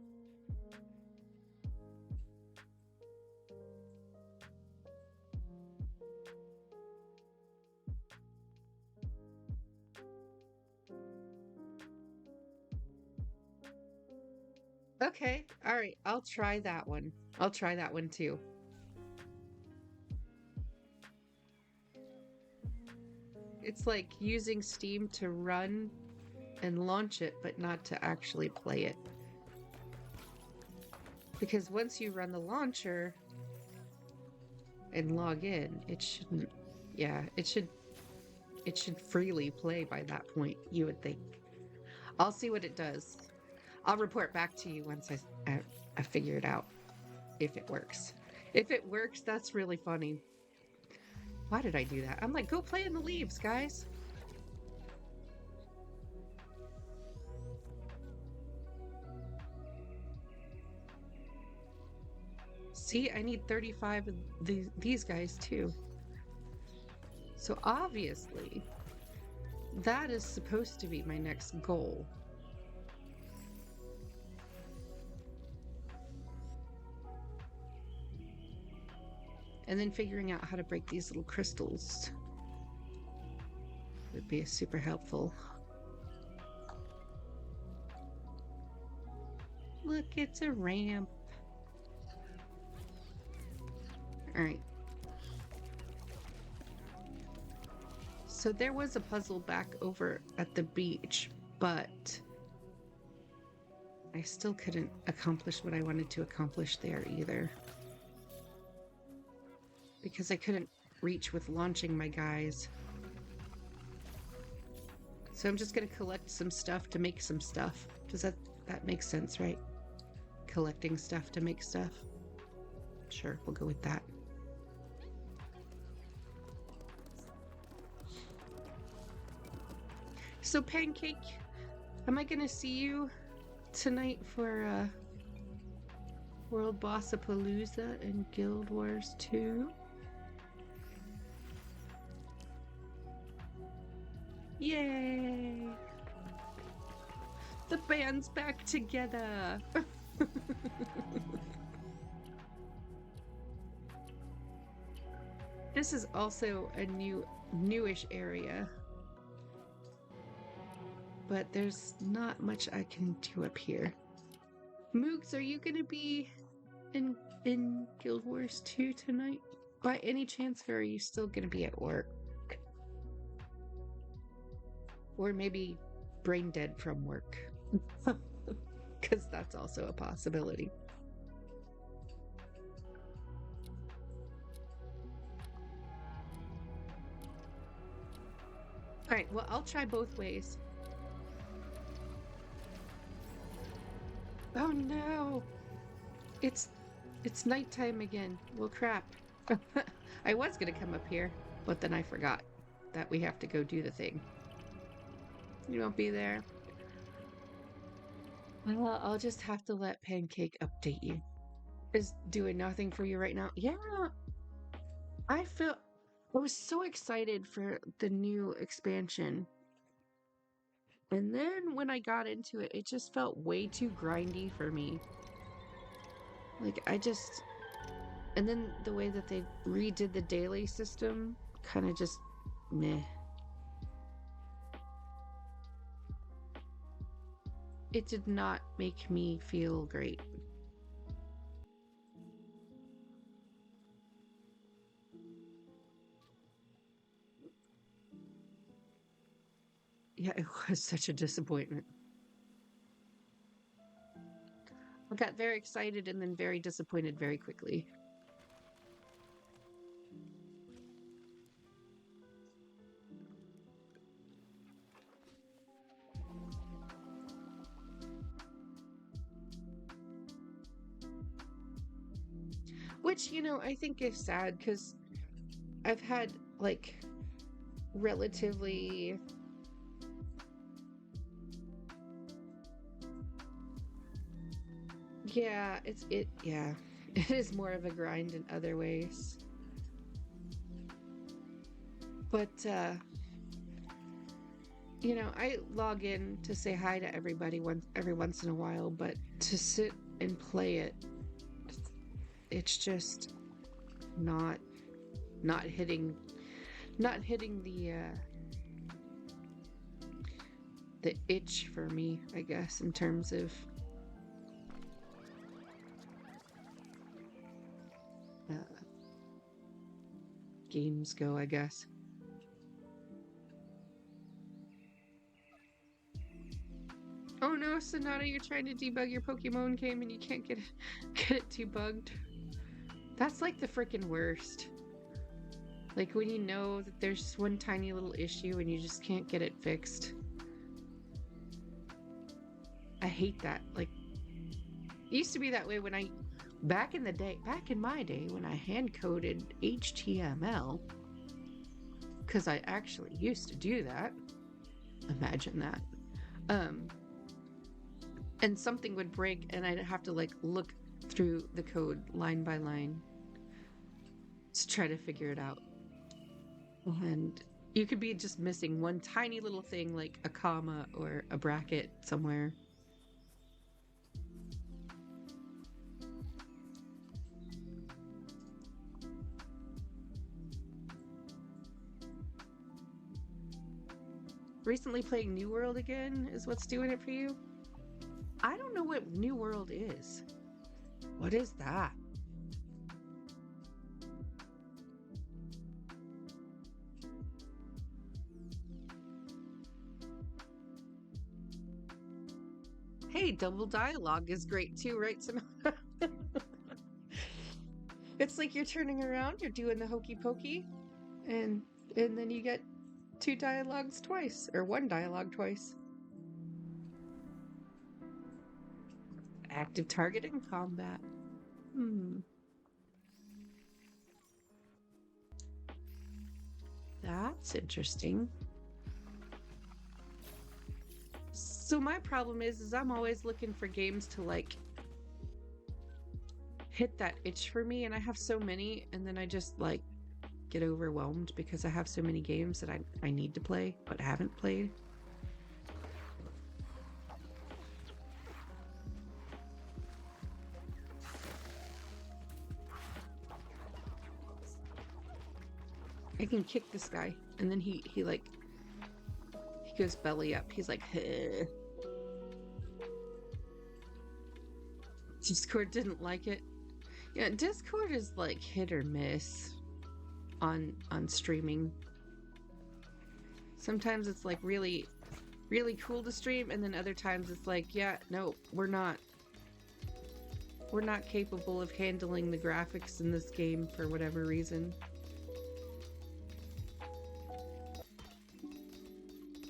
Okay, all right. I'll try that one. I'll try that one too. It's like using Steam to run and launch it, but not to actually play it. Because once you run the launcher and log in, it shouldn't, yeah, it should freely play by that point, you would think. I'll see what it does. I'll report back to you once I figure it out if it works. If it works, that's really funny. Why did I do that? I'm like, go play in the leaves, guys. See, I need 35 of these guys too. So obviously, that is supposed to be my next goal. And then figuring out how to break these little crystals would be super helpful. Look, it's a ramp. All right. So there was a puzzle back over at the beach, but I still couldn't accomplish what I wanted to accomplish there either. Because I couldn't reach with launching my guys. So I'm just going to collect some stuff to make some stuff. Does that make sense, right? Collecting stuff to make stuff. Sure, we'll go with that. So Pancake, am I going to see you tonight for World Bossapalooza and Guild Wars 2? Yay! The band's back together! This is also a newish area. But there's not much I can do up here. Moogs, are you gonna be in Guild Wars 2 tonight? By any chance, or are you still gonna be at work? Or maybe brain dead from work. Because that's also a possibility. Alright, well, I'll try both ways. Oh no! It's nighttime again. Well, crap. I was gonna come up here, but then I forgot that we have to go do the thing. You won't be there. Well, I'll just have to let Pancake update you. Is doing nothing for you right now? Yeah. I was so excited for the new expansion. And then when I got into it, it just felt way too grindy for me. Like, and then the way that they redid the daily system kind of just meh. It did not make me feel great. Yeah, it was such a disappointment. I got very excited and then very disappointed very quickly. Which, I think is sad because I've had like relatively yeah, yeah. It is more of a grind in other ways. But I log in to say hi to everybody every once in a while, but to sit and play it's just not hitting the itch for me, I guess, in terms of games go, I guess. Oh no, Sonata, you're trying to debug your Pokemon game and you can't get it debugged. That's like the freaking worst. Like when you know that there's one tiny little issue and you just can't get it fixed. I hate that. Like, it used to be that way when back in the day, back in my day when I hand coded HTML, because I actually used to do that. Imagine that. Um, and something would break and I'd have to like look through the code line by line to try to figure it out. And you could be just missing one tiny little thing like a comma or a bracket somewhere. Recently playing New World again is what's doing it for you? I don't know what New World is. What is that? Hey, double dialogue is great too, right, Simone? It's like you're turning around, you're doing the hokey pokey, and then you get two dialogues twice, or one dialogue twice. Active targeting combat. Hmm. That's interesting. So my problem is I'm always looking for games to like hit that itch for me, and I have so many, and then I just like get overwhelmed because I have so many games that I need to play but haven't played. I can kick this guy, and then he like he goes belly up. He's like, huh. Discord didn't like it. Yeah, Discord is like hit or miss on streaming. Sometimes it's like really really cool to stream, and then other times it's like, yeah, no, we're not capable of handling the graphics in this game for whatever reason.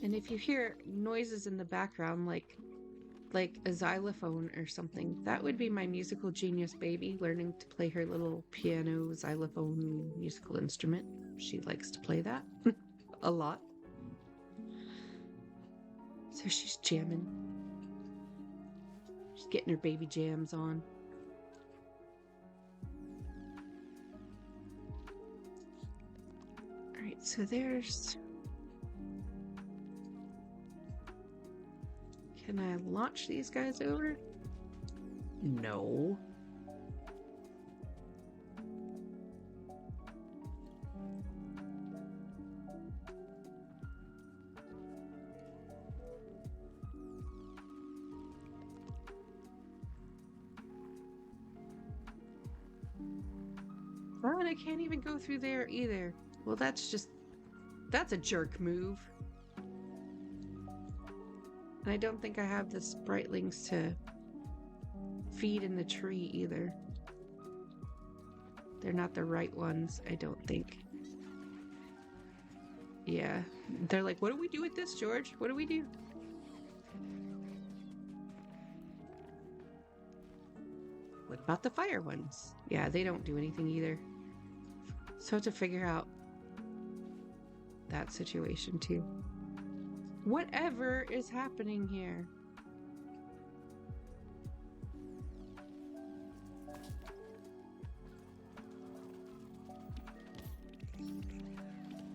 And if you hear noises in the background like a xylophone or something, that would be my musical genius baby learning to play her little piano xylophone musical instrument. She likes to play that a lot. So she's jamming. She's getting her baby jams on. All right, so there's... Can I launch these guys over? No. Oh, and I can't even go through there either. Well, that's a jerk move. And I don't think I have the spritlings to feed in the tree either. They're not the right ones, I don't think. Yeah. They're like, what do we do with this, George? What do we do? What about the fire ones? Yeah, they don't do anything either. So I have to figure out that situation too. Whatever is happening here?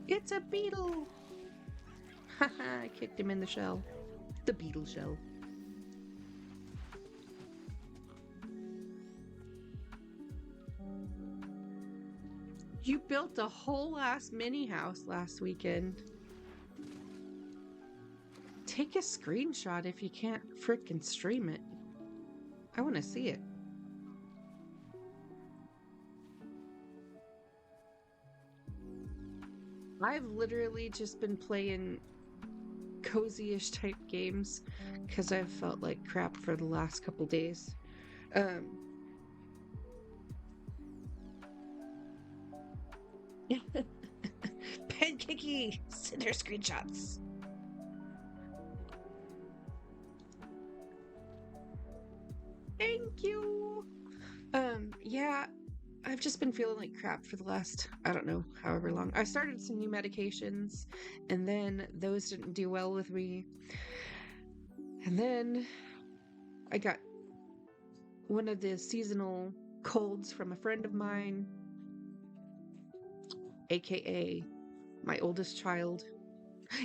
It's a beetle! Haha, I kicked him in the shell. The beetle shell. You built a whole ass mini house last weekend. Take a screenshot if you can't frickin' stream it. I want to see it. I've literally just been playing cozy-ish type games because I've felt like crap for the last couple days. Pancakey! Send her screenshots. Yeah, I've just been feeling like crap for the last, I don't know, however long. I started some new medications, and then those didn't do well with me. And then I got one of the seasonal colds from a friend of mine, aka my oldest child.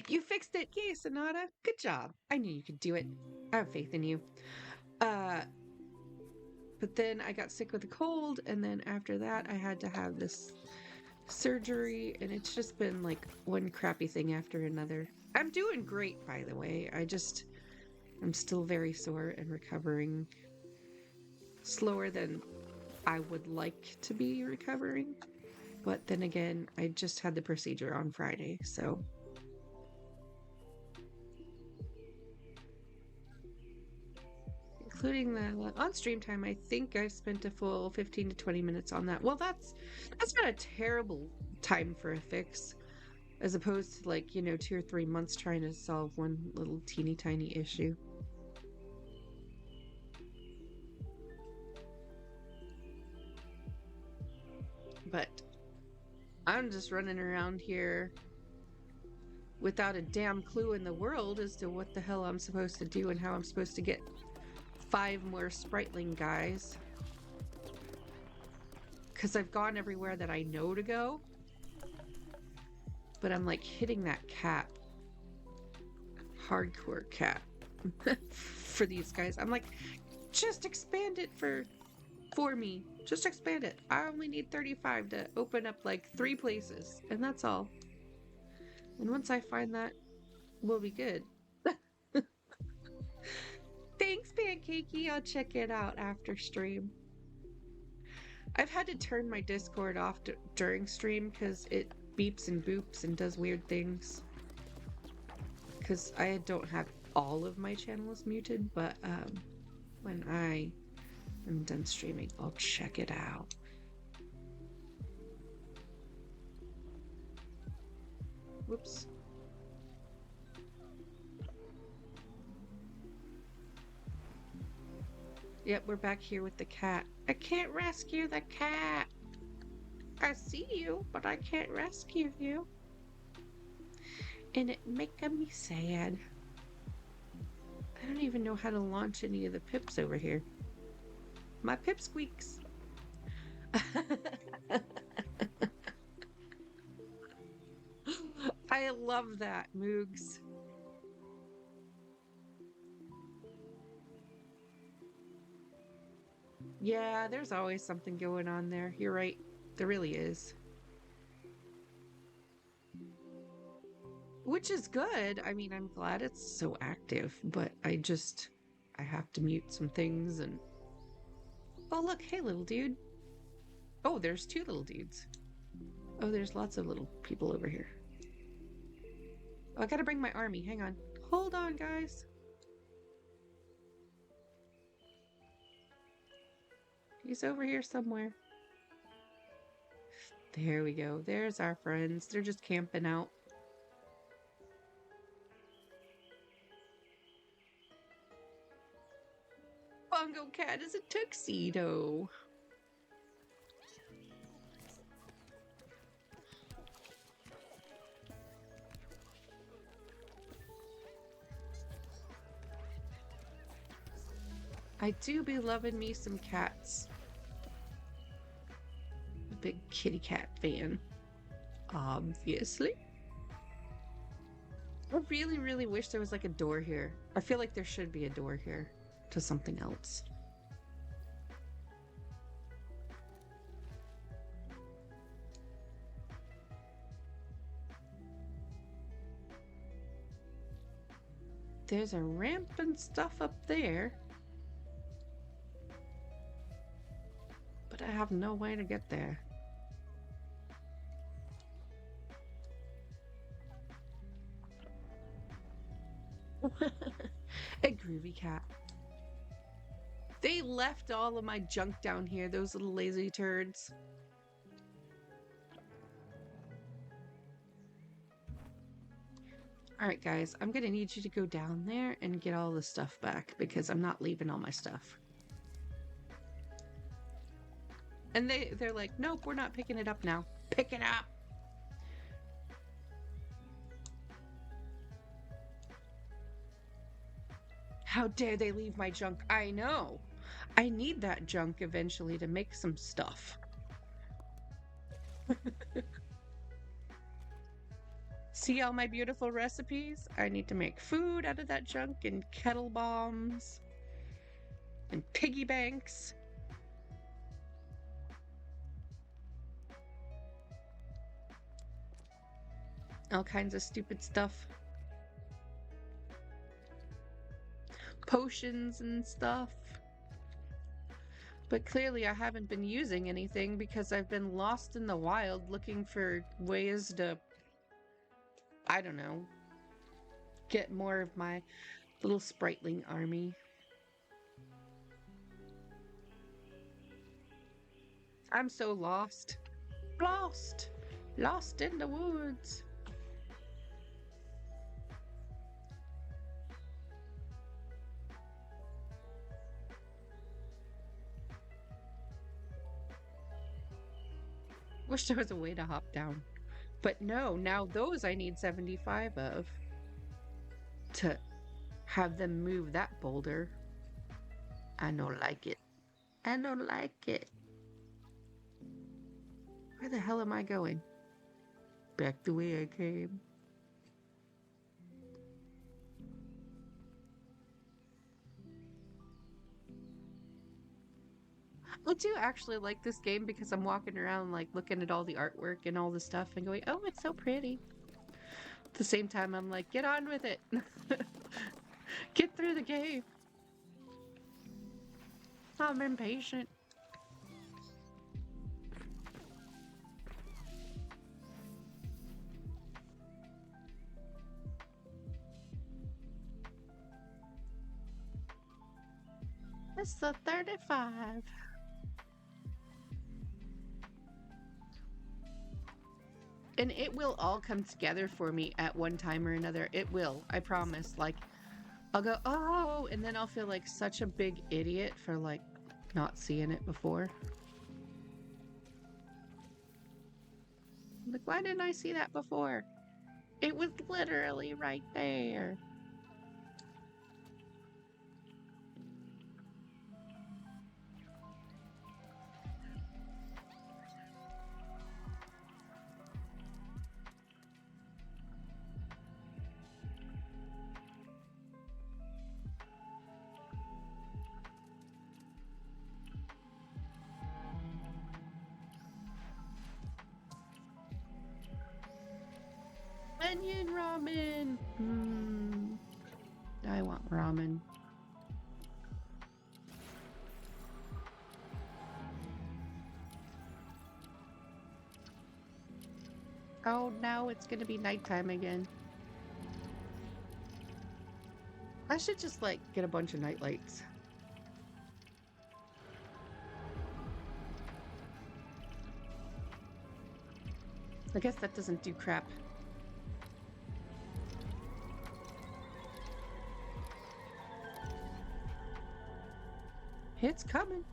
You fixed it! Yay, Sonata! Good job. I knew you could do it. I have faith in you. Uh, but then I got sick with a cold, and then after that, I had to have this surgery, and it's just been like one crappy thing after another. I'm doing great, by the way. I'm still very sore and recovering slower than I would like to be recovering. But then again, I just had the procedure on Friday, so including the on stream time, I think I spent a full 15 to 20 minutes on that. Well, that's not a terrible time for a fix, as opposed to like, 2 or 3 months trying to solve one little teeny tiny issue. But I'm just running around here without a damn clue in the world as to what the hell I'm supposed to do and how I'm supposed to get 5 more Spriteling guys. Because I've gone everywhere that I know to go. But I'm like hitting that cap. Hardcore cap. For these guys. I'm like, just expand it for me. Just expand it. I only need 35 to open up like 3 places. And that's all. And once I find that, we'll be good. Thanks, Pancakey. I'll check it out after stream. I've had to turn my Discord off during stream because it beeps and boops and does weird things. Because I don't have all of my channels muted, but when I am done streaming, I'll check it out. Whoops. Yep, we're back here with the cat. I can't rescue the cat. I see you, but I can't rescue you. And it making me sad. I don't even know how to launch any of the pips over here. My pipsqueaks. I love that, Moogs. Yeah, there's always something going on there. You're right. There really is. Which is good. I mean, I'm glad it's so active, but I have to mute some things and... Oh, look. Hey, little dude. Oh, there's 2 little dudes. Oh, there's lots of little people over here. Oh, I gotta bring my army. Hang on. Hold on, guys. He's over here somewhere. There we go. There's our friends. They're just camping out. Bongo Cat is a tuxedo. I do be loving me some cats. A big kitty cat fan. Obviously. I really, really wish there was like a door here. I feel like there should be a door here to something else. There's a ramp and stuff up there. But I have no way to get there. A groovy cat. They left all of my junk down here, those little lazy turds. Alright guys, I'm gonna need you to go down there and get all the stuff back because I'm not leaving all my stuff. And they're like, nope, we're not picking it up now. Pick it up. How dare they leave my junk? I know. I need that junk eventually to make some stuff. See all my beautiful recipes? I need to make food out of that junk and kettle bombs and piggy banks. All kinds of stupid stuff. Potions and stuff. But clearly I haven't been using anything because I've been lost in the wild looking for ways to, I don't know, get more of my little spriteling army. I'm so lost. Lost! Lost in the woods. Wish there was a way to hop down. But no, now those I need 75 of to have them move that boulder. I don't like it. I don't like it. Where the hell am I going? Back the way I came. I do actually like this game because I'm walking around like looking at all the artwork and all the stuff and going, oh, it's so pretty. At the same time, I'm like, get on with it. Get through the game. I'm impatient. It's the 35. And it will all come together for me at one time or another. It will, I promise. Like, I'll go, oh, and then I'll feel like such a big idiot for like not seeing it before. Like, why didn't I see that before? It was literally right there. Onion ramen. I want ramen. Oh, now it's gonna be nighttime again. I should just like get a bunch of night lights. I guess that doesn't do crap. It's coming.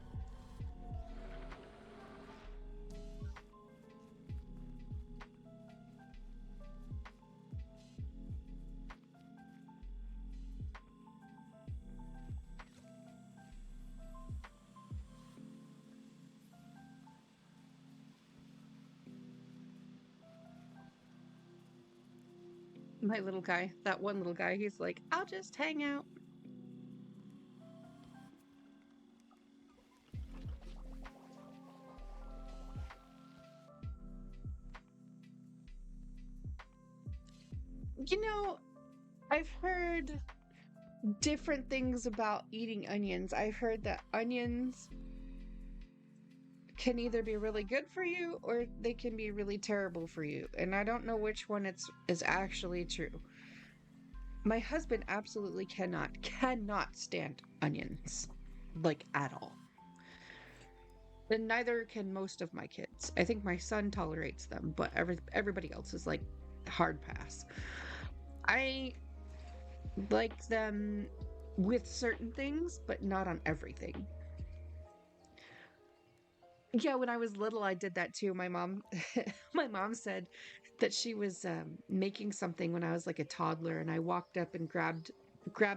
My little guy, that one little guy, he's like, I'll just hang out. You know, I've heard different things about eating onions. I've heard that onions can either be really good for you or they can be really terrible for you. And I don't know which one is actually true. My husband absolutely cannot stand onions. Like at all. And neither can most of my kids. I think my son tolerates them, but everybody else is like hard pass. I like them with certain things, but not on everything. Yeah, when I was little, I did that too. My mom, my mom said that she was making something when I was like a toddler, and I walked up and grabbed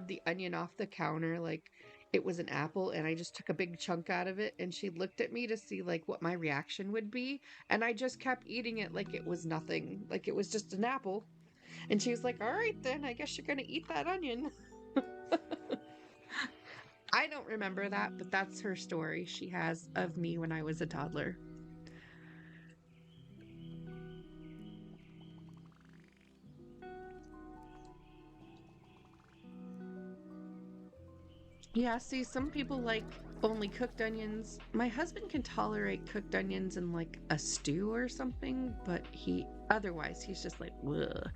the onion off the counter like it was an apple, and I just took a big chunk out of it, and she looked at me to see like what my reaction would be, and I just kept eating it like it was nothing, like it was just an apple. And she was like, "All right, then, I guess you're gonna eat that onion." I don't remember that, but that's her story she has of me when I was a toddler. Yeah, see, some people like only cooked onions. My husband can tolerate cooked onions in like a stew or something, but otherwise he's just like, ugh.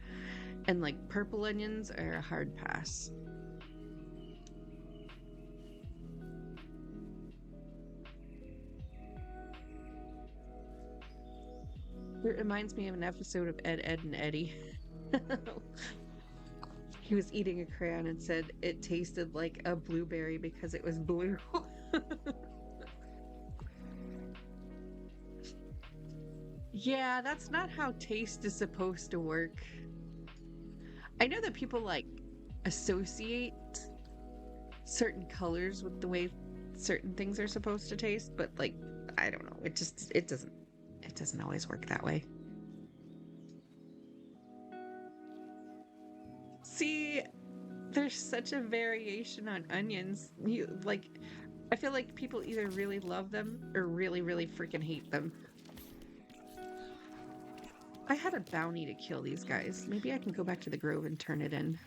And like purple onions are a hard pass. It reminds me of an episode of Ed, Ed, and Eddie. He was eating a crayon and said it tasted like a blueberry because it was blue. Yeah, that's not how taste is supposed to work. I know that people like associate certain colors with the way certain things are supposed to taste, but like I don't know. It doesn't always work that way. See, there's such a variation on onions. You like I feel like people either really love them or really, really freaking hate them. I had a bounty to kill these guys. Maybe I can go back to the grove and turn it in.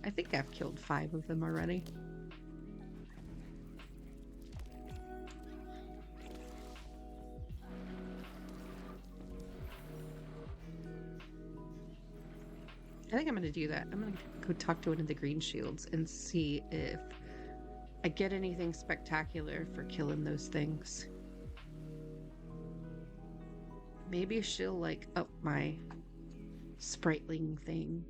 I think I've killed 5 of them already. I think I'm going to do that. I'm going to go talk to one of the green shields and see if I get anything spectacular for killing those things. Maybe she'll like up my spritling thing.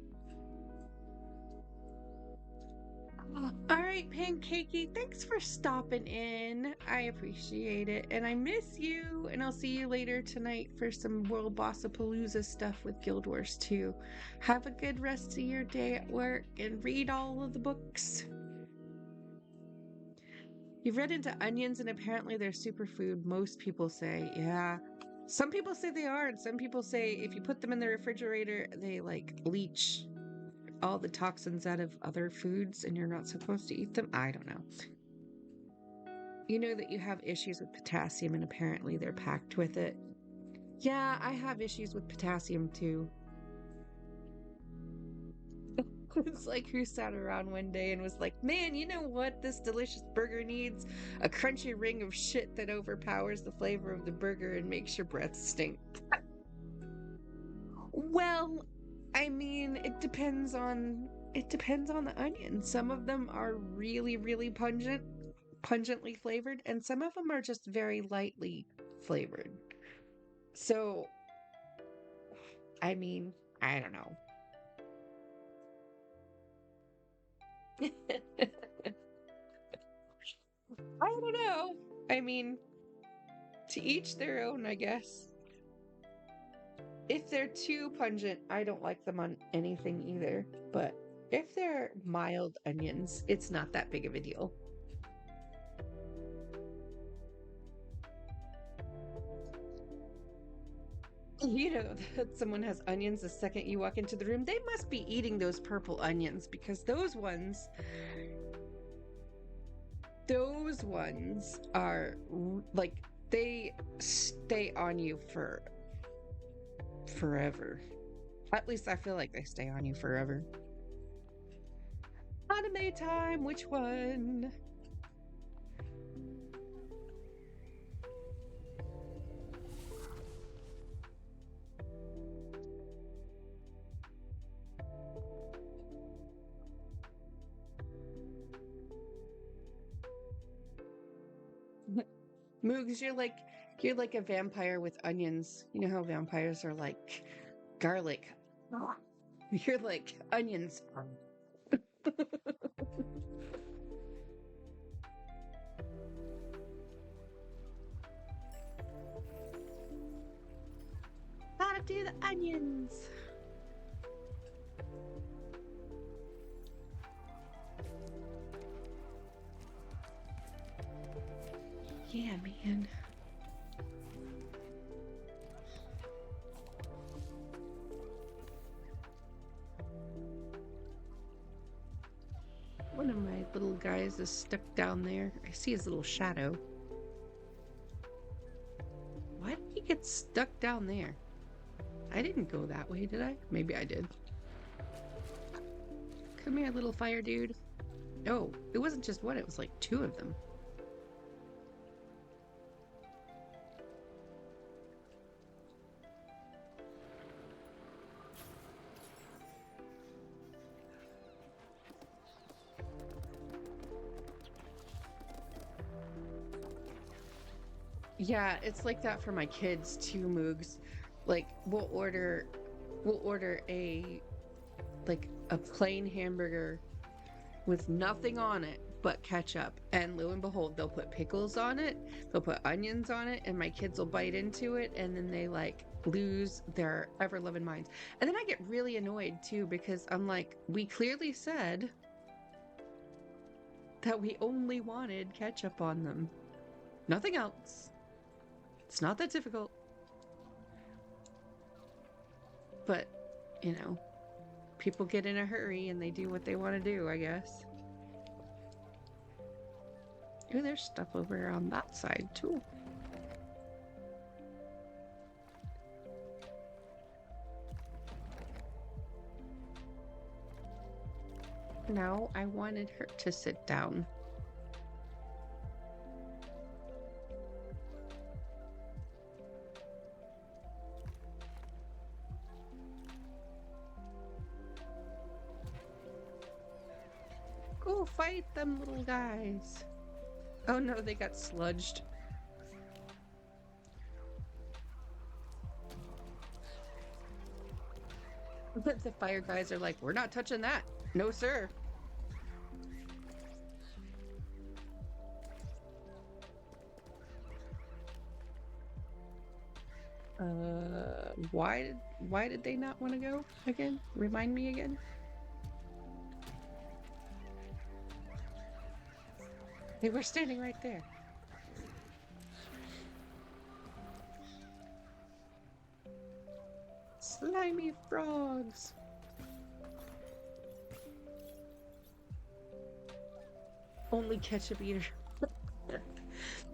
All right, Pancakey, thanks for stopping in. I appreciate it. And I miss you. And I'll see you later tonight for some World Bossapalooza stuff with Guild Wars 2. Have a good rest of your day at work and read all of the books. You've read into onions, and apparently they're superfood. Most people say, yeah. Some people say they are, and some people say if you put them in the refrigerator, they like leach all the toxins out of other foods and you're not supposed to eat them. I don't know. You know that you have issues with potassium, and apparently they're packed with it. Yeah, I have issues with potassium too. It's like who sat around one day and was like, man, you know what this delicious burger needs? A crunchy ring of shit that overpowers the flavor of the burger and makes your breath stink. Well, I mean, it depends on the onion. Some of them are really, really pungently flavored, and some of them are just very lightly flavored. So, I mean, I don't know. I don't know. I mean, to each their own, I guess. If they're too pungent, I don't like them on anything either. But if they're mild onions, it's not that big of a deal. You know that someone has onions the second you walk into the room. They must be eating those purple onions because those ones are like they stay on you for forever. At least I feel like they stay on you forever. Anime time, which one? Moogs, you're like a vampire with onions. You know how vampires are like garlic. You're like onions. do the onions. Yeah, man. One of my little guys is stuck down there. I see his little shadow. Why did he get stuck down there? I didn't go that way, did I? Maybe I did. Come here, little fire dude. Oh, it wasn't just one, it was like two of them. Yeah, it's like that for my kids too, Moogs. Like we'll order a plain hamburger with nothing on it but ketchup. And lo and behold, they'll put pickles on it, they'll put onions on it, and my kids will bite into it and then they like lose their ever loving minds. And then I get really annoyed too because I'm like, we clearly said that we only wanted ketchup on them. Nothing else. It's not that difficult. But, you know, people get in a hurry and they do what they want to do, I guess. Ooh, there's stuff over on that side too. No, I wanted her to sit down. Go fight them little guys. Oh no, they got sludged. But the fire guys are like, we're not touching that. No, sir. Why did they not want to go again? Remind me again. They were standing right there. Slimy frogs. Only ketchup eater.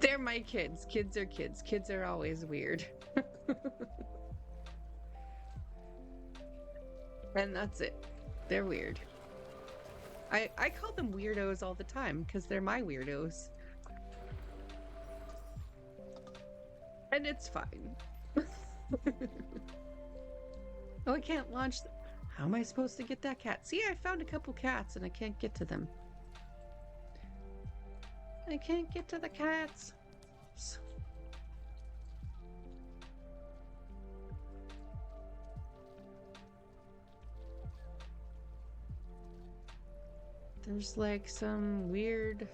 They're my kids. Kids are kids. Kids are always weird. And that's it. They're weird. I call them weirdos all the time because they're my weirdos. And it's fine. Oh, I can't launch. How am I supposed to get that cat? See, I found a couple cats and I can't get to them. I can't get to the cats. There's like some weird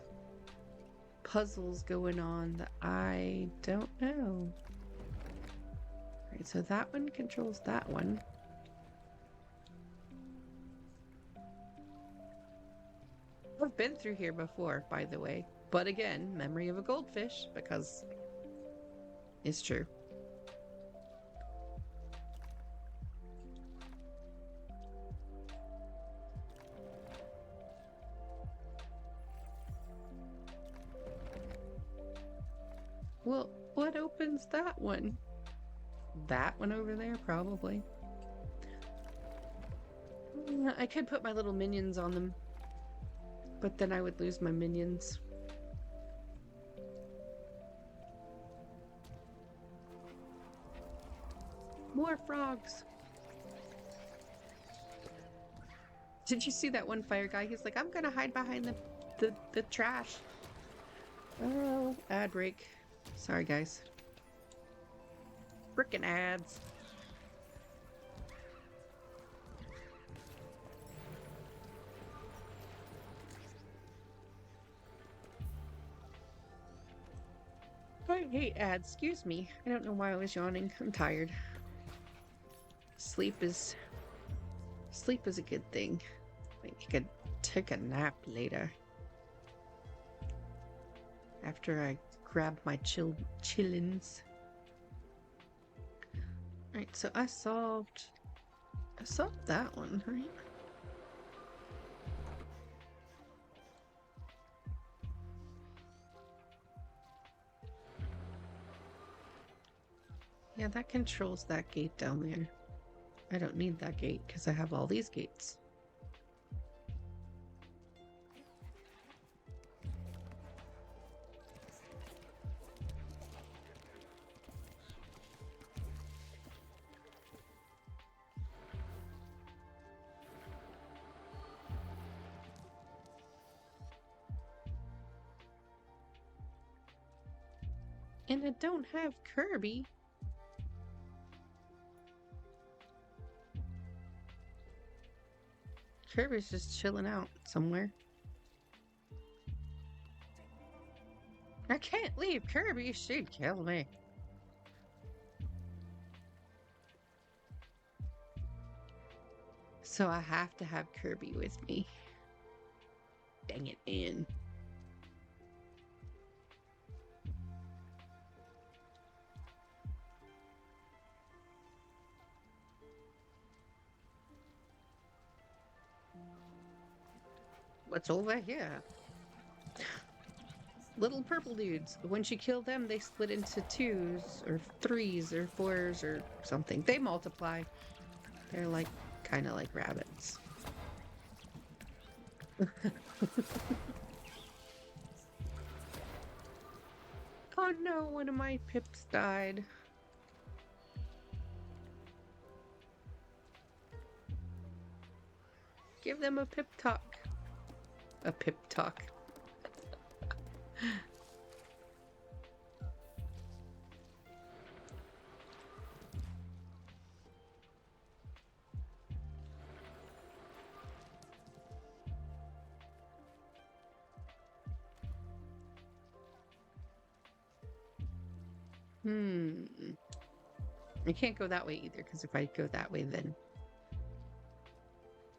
puzzles going on that I don't know. Right, so that one controls that one. I've been through here before, by the way. But again, memory of a goldfish, because it's true. Well, what opens that one? That one over there, probably. I could put my little minions on them, but then I would lose my minions. More frogs. Did you see that one fire guy? He's like, I'm gonna hide behind the trash. Oh, ad break. Sorry, guys. Frickin' ads. I hate ads. Excuse me. I don't know why I was yawning. I'm tired. Sleep is a good thing. Like you could take a nap later after I grab my chillins. Right, so I solved that one, right? Yeah, that controls that gate down there. I don't need that gate because I have all these gates. And I don't have Kirby. Kirby's just chilling out somewhere. I can't leave Kirby. She'd kill me. So I have to have Kirby with me. Dang it, Ann. What's over here? Little purple dudes. Once you kill them, they split into 2s or 3s or 4s or something. They multiply. They're like kind of like rabbits. Oh no, one of my pips died. Give them a pip talk. A pip talk. I can't go that way either, because if I go that way, then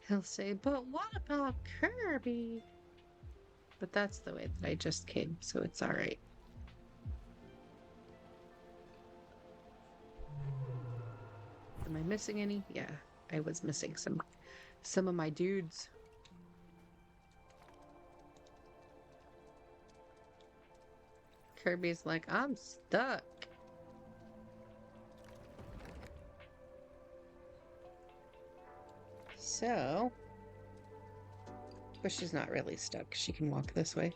he'll say, but what about Kirby? But that's the way that I just came, so it's alright. Am I missing any? Yeah, I was missing some of my dudes. Kirby's like, I'm stuck. So, but she's not really stuck. She can walk this way.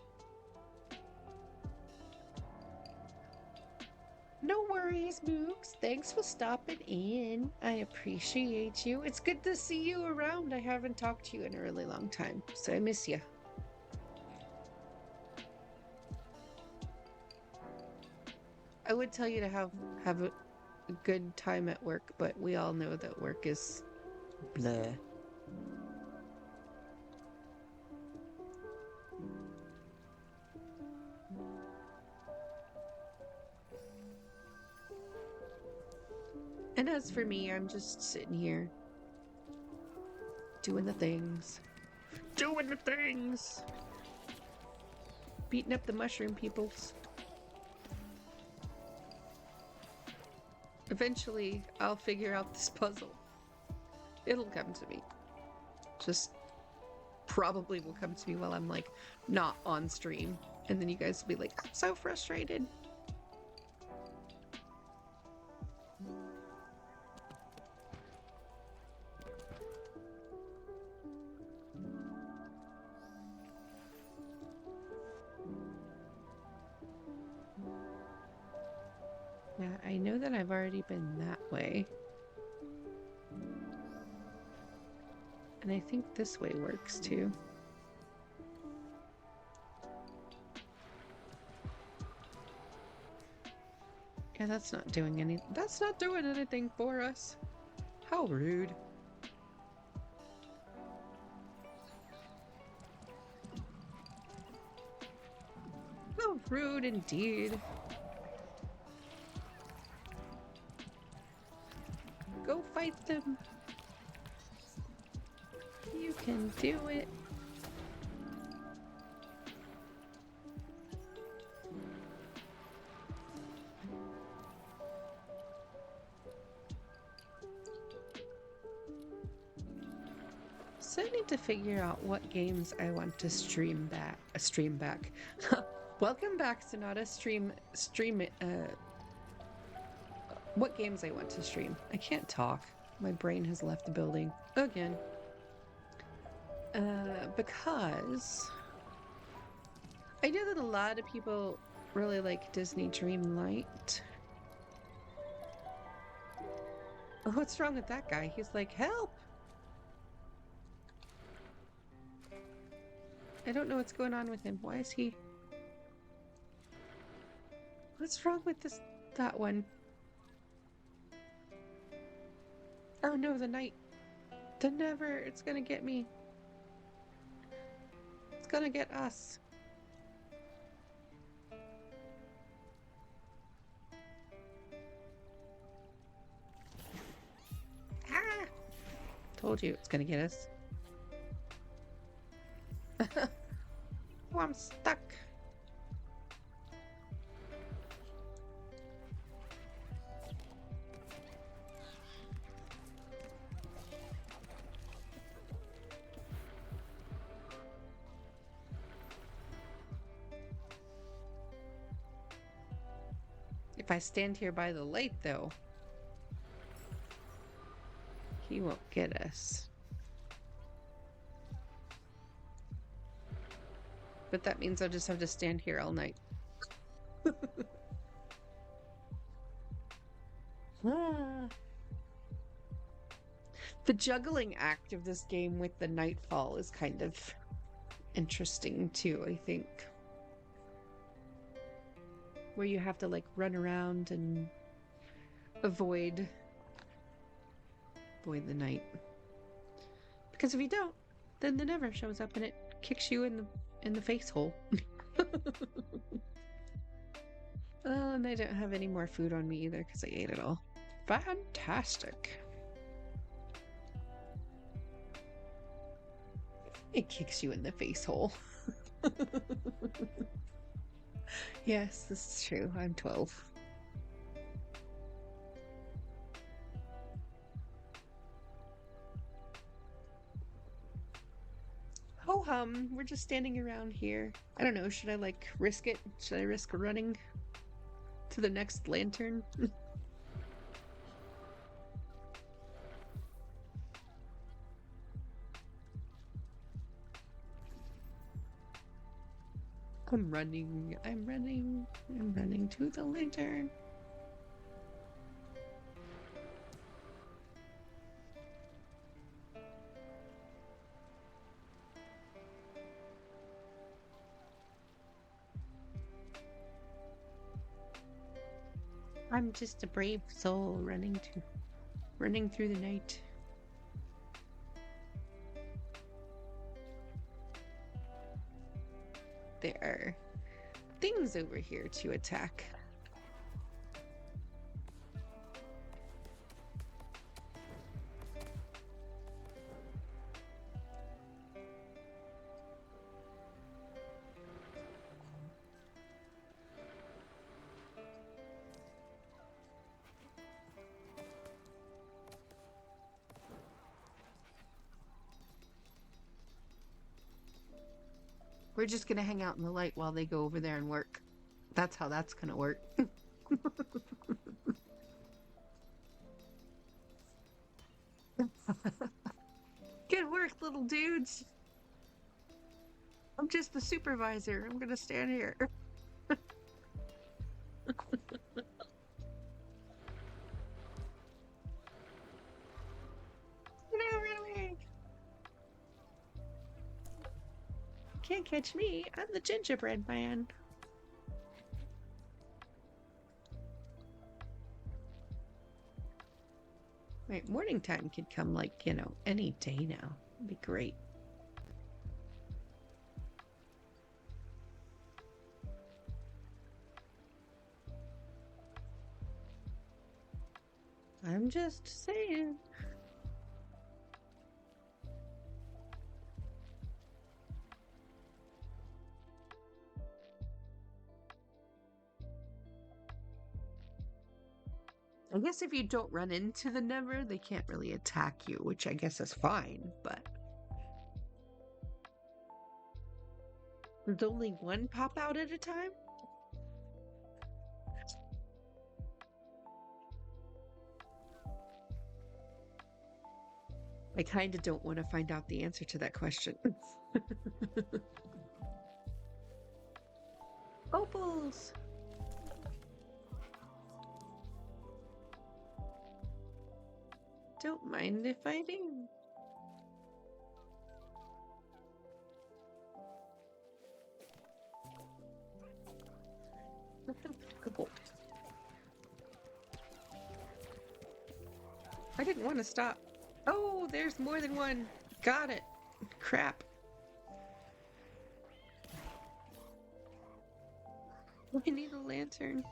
No worries, Mooks. Thanks for stopping in. I appreciate you. It's good to see you around. I haven't talked to you in a really long time, so I miss you. I would tell you to have a good time at work, but we all know that work is bleh. And as for me, I'm just sitting here doing the things. Doing the things! Beating up the mushroom peoples. Eventually, I'll figure out this puzzle. It'll come to me. Just probably will come to me while I'm like not on stream. And then you guys will be like, I'm so frustrated. Yeah, I know that I've already been that way. And I think this way works too. Yeah, that's not doing anything for us. How rude. How rude indeed. Go fight them. You can do it. So I need to figure out what games I want to stream back. Stream back. Welcome back, Sonata. Stream. What games I want to stream? I can't talk. My brain has left the building again. Because I know that a lot of people really like Disney Dreamlight. What's wrong with that guy? He's like, help! I don't know what's going on with him. Why is he... What's wrong with that one? Oh no, the knight. It's gonna get me. It's gonna get us. Ah! Told you it's gonna get us. Oh, I'm stuck. If I stand here by the light, though, he won't get us. But that means I'll just have to stand here all night. Ah. The juggling act of this game with the nightfall is kind of interesting too, I think. Where you have to like run around and avoid the night. Because if you don't, then the never shows up and it kicks you in the face hole. Oh, and I don't have any more food on me either because I ate it all. Fantastic. It kicks you in the face hole. Yes, this is true. I'm 12. Ho hum, we're just standing around here. I don't know, should I like risk it? Should I risk running to the next lantern? I'm running to the lantern. I'm just a brave soul running through the night. There are things over here to attack. We're just gonna hang out in the light while they go over there and work. That's how that's gonna work. Good work, little dudes. I'm just the supervisor. I'm gonna stand here. No, really. Can't catch me. I'm the gingerbread man. Right, morning time could come like, any day now. It'd be great. I'm just saying. I guess if you don't run into the Never, they can't really attack you, which I guess is fine, but there's only one pop out at a time? I kind of don't want to find out the answer to that question. Opals! Don't mind if I do. Cool. I didn't want to stop. Oh, there's more than one. Got it. Crap. We need a lantern.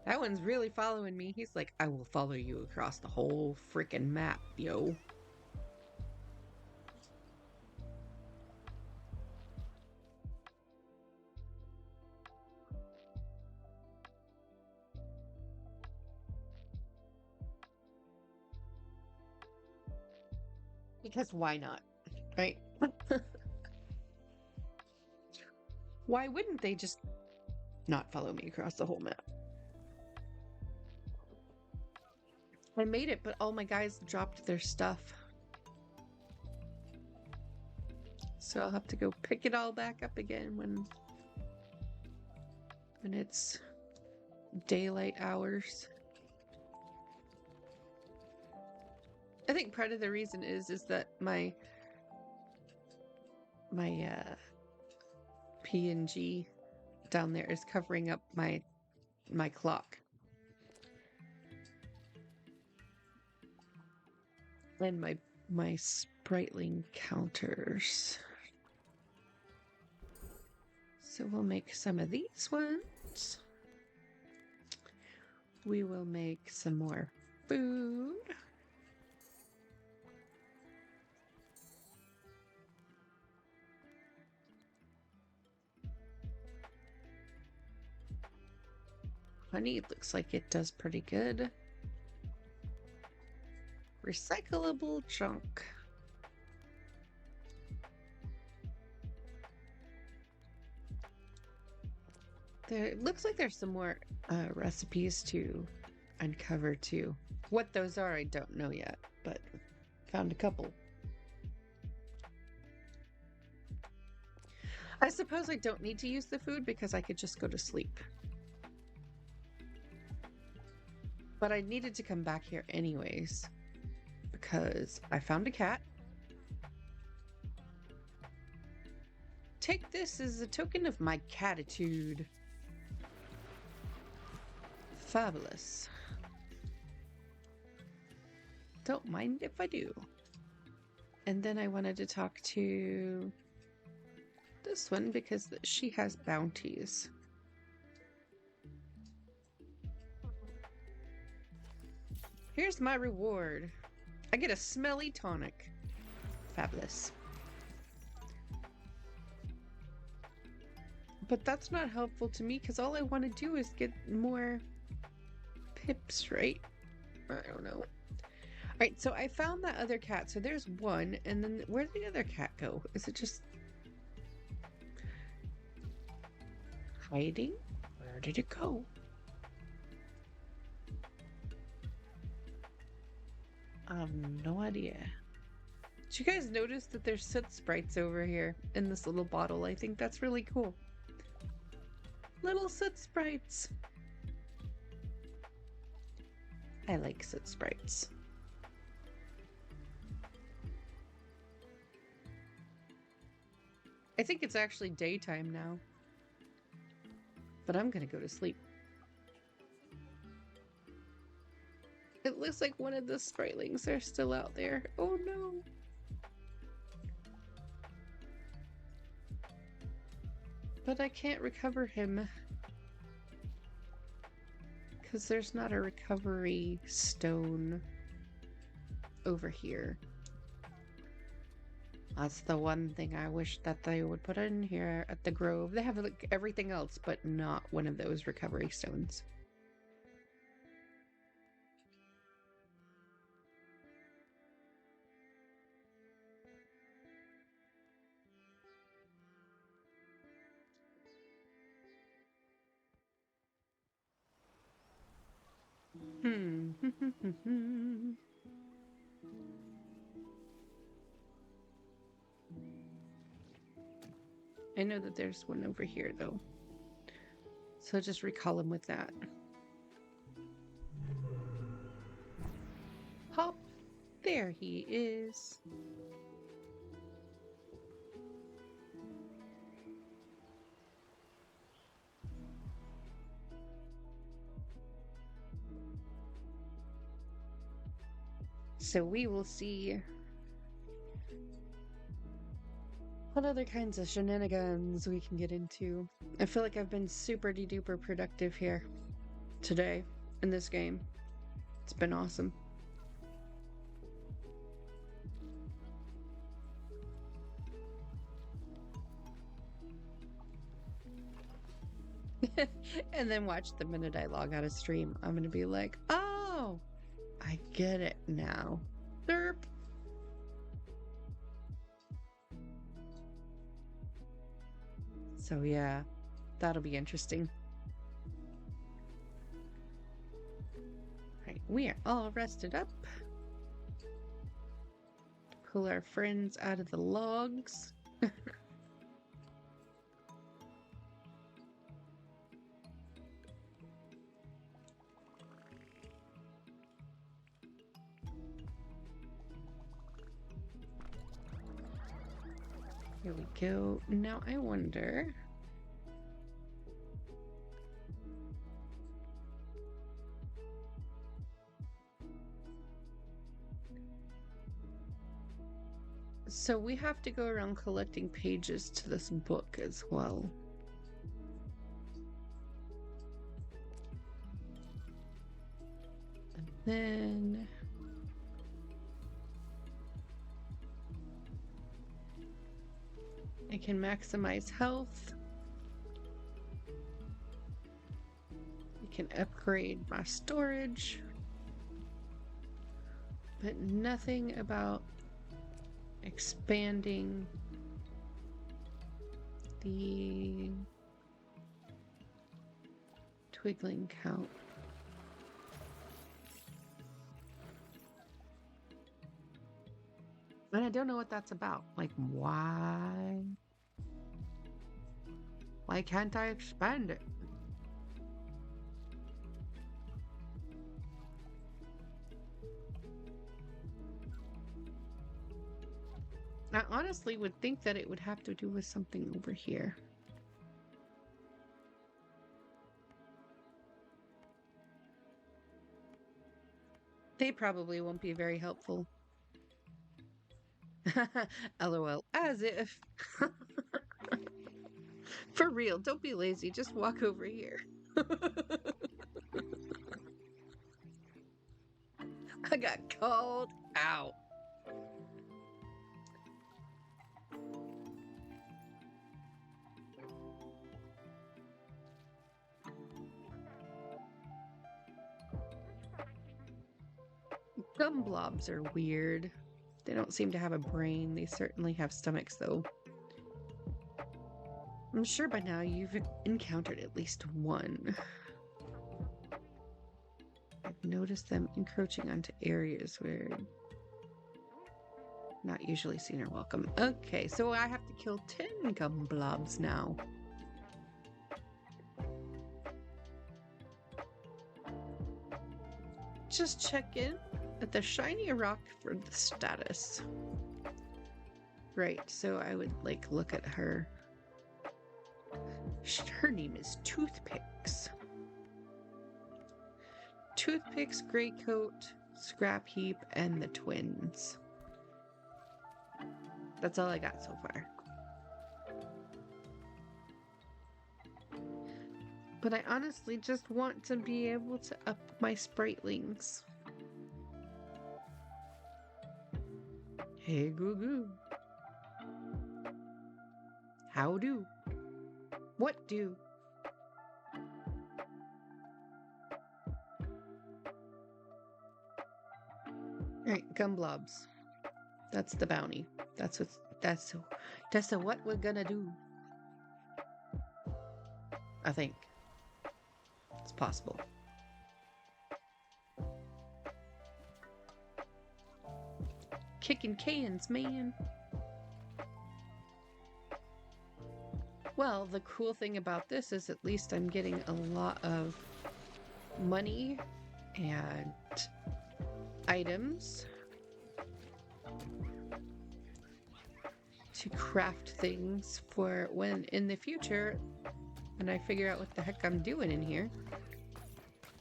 That one's really following me. He's like, I will follow you across the whole freaking map, yo. Because why not? Right? Why wouldn't they just not follow me across the whole map? I made it, but all my guys dropped their stuff. So I'll have to go pick it all back up again when it's daylight hours. I think part of the reason is that my PNG down there is covering up my clock. And my spriteling counters. So we'll make some of these ones. We will make some more food. Honey, it looks like it does pretty good. Recyclable junk. It looks like there's some more recipes to uncover too. What those are, I don't know yet, but found a couple. I suppose I don't need to use the food because I could just go to sleep. But I needed to come back here anyways because I found a cat. Take this as a token of my catitude. Fabulous. Don't mind if I do. And then I wanted to talk to this one because she has bounties. Here's my reward. I get a smelly tonic. Fabulous. But that's not helpful to me because all I want to do is get more pips, right? I don't know. All right, so I found that other cat. So there's one, and then where did the other cat go? Is it just hiding? Where did it go? I have no idea. Did you guys notice that there's soot sprites over here in this little bottle? I think that's really cool. Little soot sprites. I like soot sprites. I think it's actually daytime now. But I'm gonna go to sleep. It looks like one of the spritelings are still out there. Oh no. But I can't recover him. Because there's not a recovery stone over here. That's the one thing I wish that they would put in here at the Grove. They have like everything else, but not one of those recovery stones. I know that there's one over here though. So just recall him with that. Hop! There he is. So we will see what other kinds of shenanigans we can get into. I feel like I've been super duper productive here today in this game. It's been awesome. And then watch the minute I log out of stream. I'm gonna be like, oh, I get it now. Derp. So yeah, that'll be interesting. Right, we are all rested up. Pull our friends out of the logs. Here we go. Now I wonder. So we have to go around collecting pages to this book as well. And then I can maximize health. I can upgrade my storage. But nothing about expanding the twiggling count. And I don't know what that's about. Like, why? Why can't I expand it? I honestly would think that it would have to do with something over here. They probably won't be very helpful. LOL. As if. For real, don't be lazy. Just walk over here. I got called out. Gum blobs are weird. They don't seem to have a brain. They certainly have stomachs, though. I'm sure by now you've encountered at least one. I've noticed them encroaching onto areas where not usually seen or welcome. Okay, so I have to kill 10 gum blobs now. Just check in at the shiny rock for the status. Right, so I would like look at her. Her name is Toothpicks. Toothpicks, Greycoat, Scrap Heap, and the twins. That's all I got so far. But I honestly just want to be able to up my spritlings. Hey, Goo Goo. How do? What do? Alright, gumblobs. That's the bounty. That's what we're gonna do. I think. It's possible. Kicking cans, man. Well, the cool thing about this is at least I'm getting a lot of money and items to craft things for when in the future, when I figure out what the heck I'm doing in here,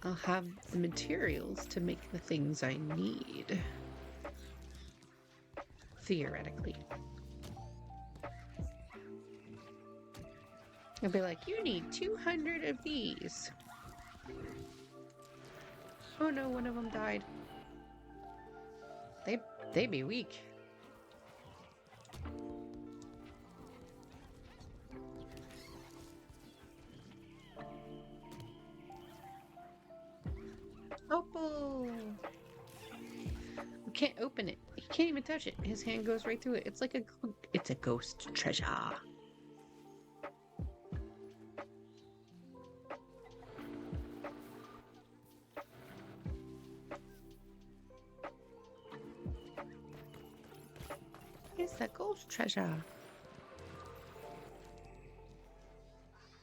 I'll have the materials to make the things I need. Theoretically. I'll be like, you need 200 of these. Oh no, one of them died. They be weak. Opal! We can't open it. He can't even touch it. His hand goes right through it. It's like it's a ghost treasure. It's a ghost treasure.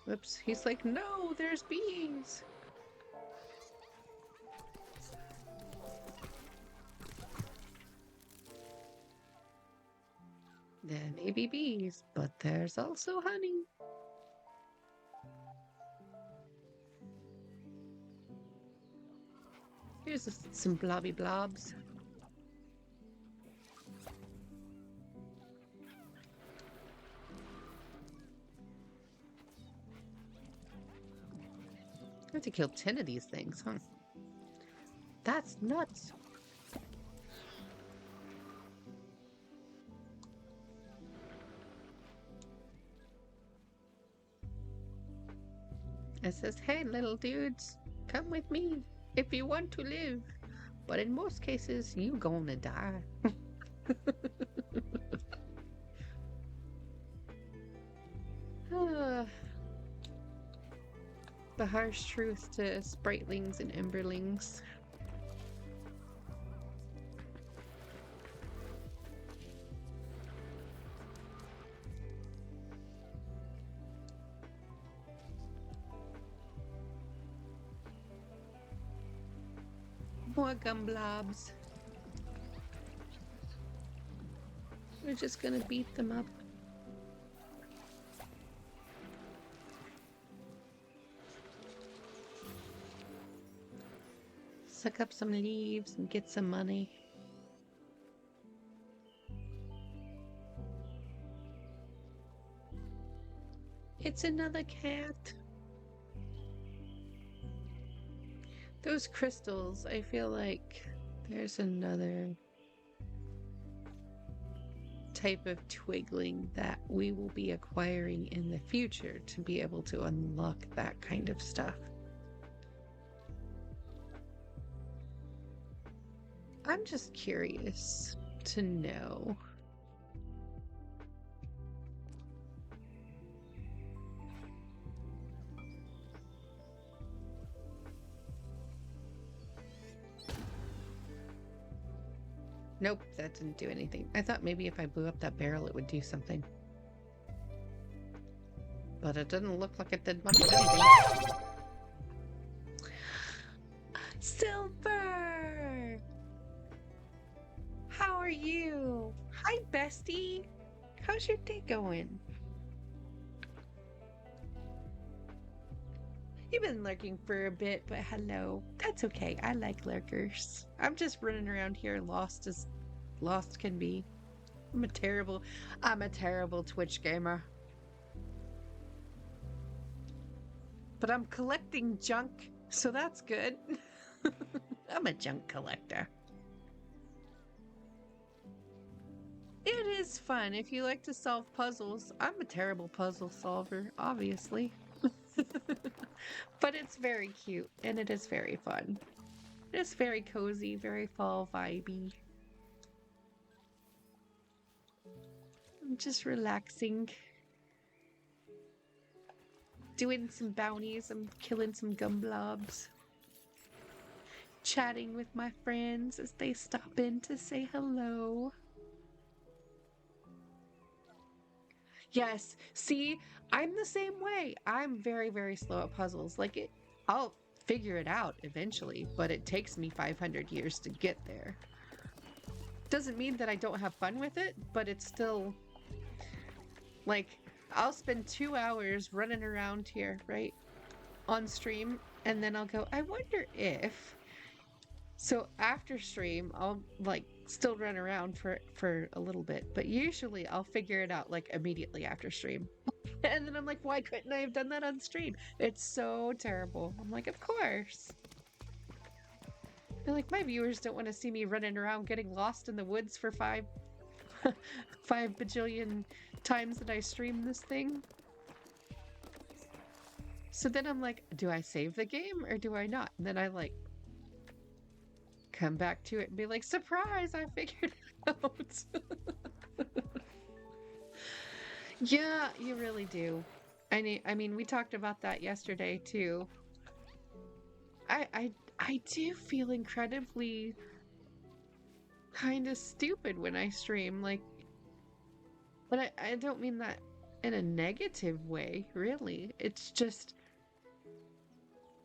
Whoops. He's like, no, there's bees. There may be bees, but there's also honey. Here's some blobby blobs. I have to kill 10 of these things, huh? That's nuts. It says, hey, little dudes, come with me if you want to live. But in most cases, you gonna die. The harsh truth to spritlings and emberlings. More gumblobs. We're just gonna beat them up. Suck up some leaves and get some money. It's another cat. Those crystals, I feel like there's another type of twigling that we will be acquiring in the future to be able to unlock that kind of stuff. I'm just curious to know. Nope, that didn't do anything. I thought maybe if I blew up that barrel it would do something. But it didn't look like it did much of anything. Silver! How are you? Hi, bestie. How's your day going? You've been lurking for a bit, but hello. That's okay. I like lurkers. I'm just running around here lost as lost can be. I'm a terrible Twitch gamer. but I'm collecting junk, so that's good. I'm a junk collector. It is fun if you like to solve puzzles. I'm a terrible puzzle solver, obviously. But it's very cute and it is very fun. It's very cozy, very fall vibey. I'm just relaxing, doing some bounties. I'm killing some gumblobs, chatting with my friends as they stop in to say hello. Yes, see, I'm the same way. I'm very, very slow at puzzles. I'll figure it out eventually, but it takes me 500 years to get there. Doesn't mean that I don't have fun with it, but it's still like I'll spend 2 hours running around here, right, on stream, and then I'll go, I wonder if. So after stream, I'll like still run around for a little bit, but usually I'll figure it out like immediately after stream. And then I'm like, why couldn't I have done that on stream? It's so terrible. I'm like, of course. They're like, my viewers don't want to see me running around getting lost in the woods for five 5 bajillion times that I stream this thing. So then I'm like, do I save the game or do I not? And then I like come back to it and be like, surprise, I figured it out. Yeah, you really do. I mean, we talked about that yesterday too. I do feel incredibly kind of stupid when I stream, like, but I don't mean that in a negative way, really. It's just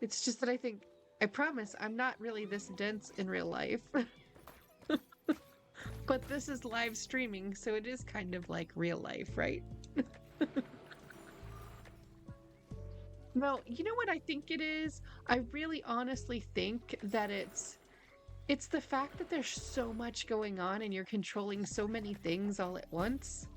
that I promise I'm not really this dense in real life. But this is live streaming, so it is kind of like real life, right? No, you know what I think it is? I really honestly think that it's the fact that there's so much going on and you're controlling so many things all at once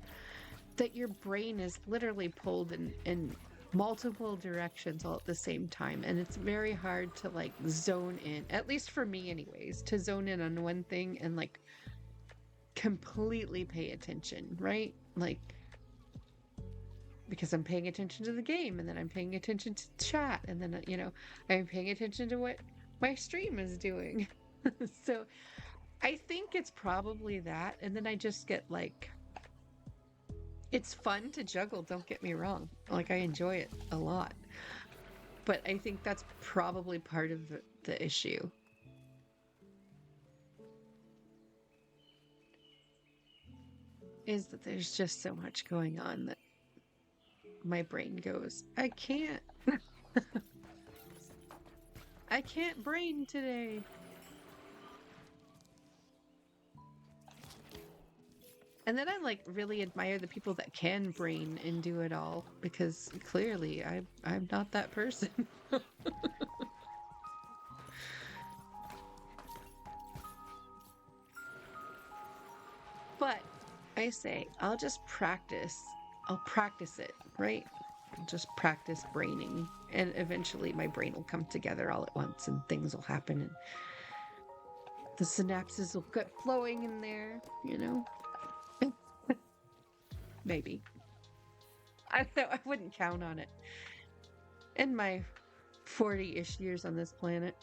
that your brain is literally pulled in multiple directions all at the same time. And it's very hard to like zone in, at least for me, anyways, to zone in on one thing and like completely pay attention, right? Like, because I'm paying attention to the game and then I'm paying attention to chat and then, I'm paying attention to what my stream is doing. So I think it's probably that. And then I just get like, it's fun to juggle, don't get me wrong. Like, I enjoy it a lot. But I think that's probably part of the issue. Is that there's just so much going on that my brain goes, I can't brain today. And then I like really admire the people that can brain and do it all because clearly I'm not that person. But I say I'll just practice. I'll practice it, right? I'll just practice braining and eventually my brain will come together all at once and things will happen and the synapses will get flowing in there, Maybe. I don't know, I wouldn't count on it. In my 40-ish years on this planet,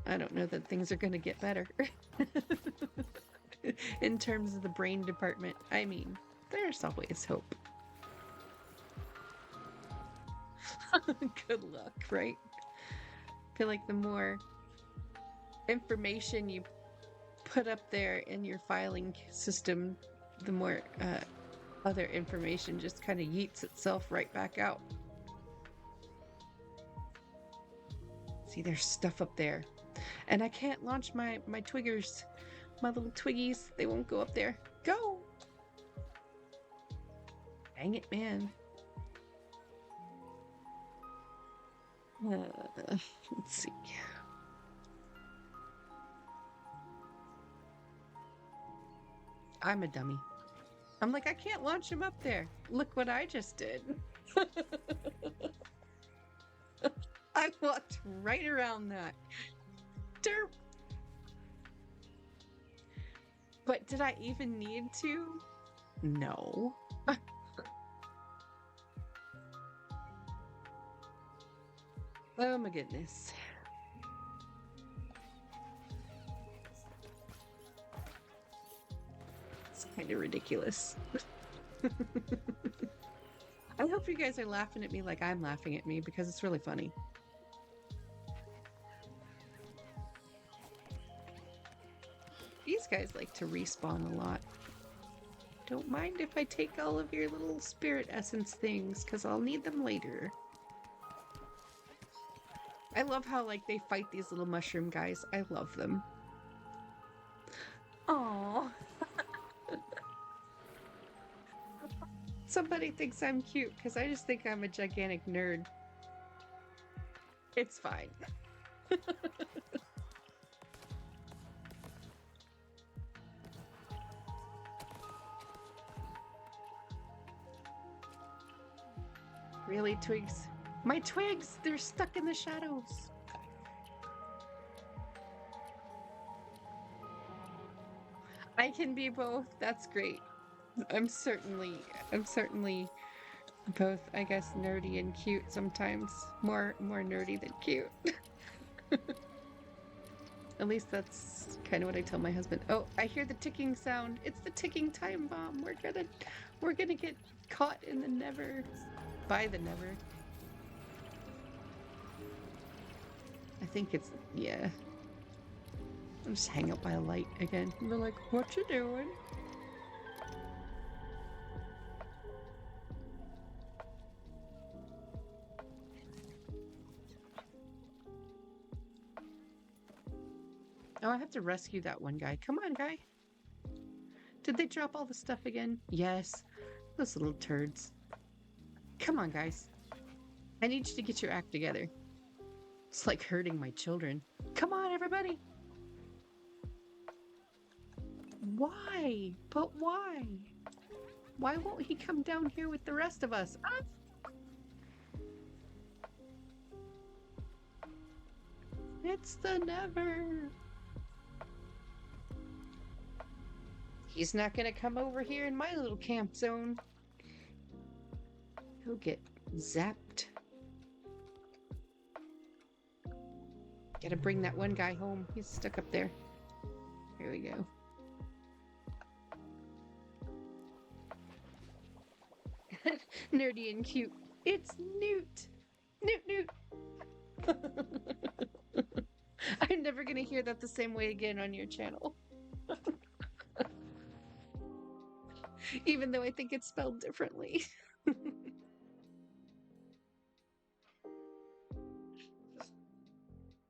I don't know that things are going to get better. In terms of the brain department, I mean, there's always hope. Good luck, right? I feel like the more information you put up there in your filing system, the more other information just kind of yeets itself right back out. See, there's stuff up there. And I can't launch my twiggers. My little twiggies. They won't go up there. Go! Dang it, man. Let's see. I'm a dummy. I'm like, I can't launch him up there. Look what I just did. and walked right around that. Derp. But did I even need to? No. Oh my goodness. It's kind of ridiculous. I hope you guys are laughing at me like I'm laughing at me because it's really funny. These guys like to respawn a lot. Don't mind if I take all of your little spirit essence things because I'll need them later. I love how like they fight these little mushroom guys. I love them. Aww. Somebody thinks I'm cute because I just think I'm a gigantic nerd. It's fine. Really, twigs? My twigs! They're stuck in the shadows. I can be both. That's great. I'm certainly both, I guess, nerdy and cute sometimes. More nerdy than cute. At least that's kind of what I tell my husband. Oh, I hear the ticking sound. It's the ticking time bomb. We're gonna get caught in the never. By the never. I think it's yeah. I'll just hang out by a light again. And they're like, what you doing? Oh, I have to rescue that one guy. Come on, guy. Did they drop all the stuff again? Yes. Those little turds. Come on, guys. I need you to get your act together. It's like hurting my children. Come on, everybody. Why? But why? Why won't he come down here with the rest of us? Ah! It's the never. He's not gonna come over here in my little camp zone. He'll get zapped. Gotta bring that one guy home. He's stuck up there. Here we go. Nerdy and cute. It's Newt. Newt, Newt. I'm never gonna hear that the same way again on your channel. Even though I think it's spelled differently.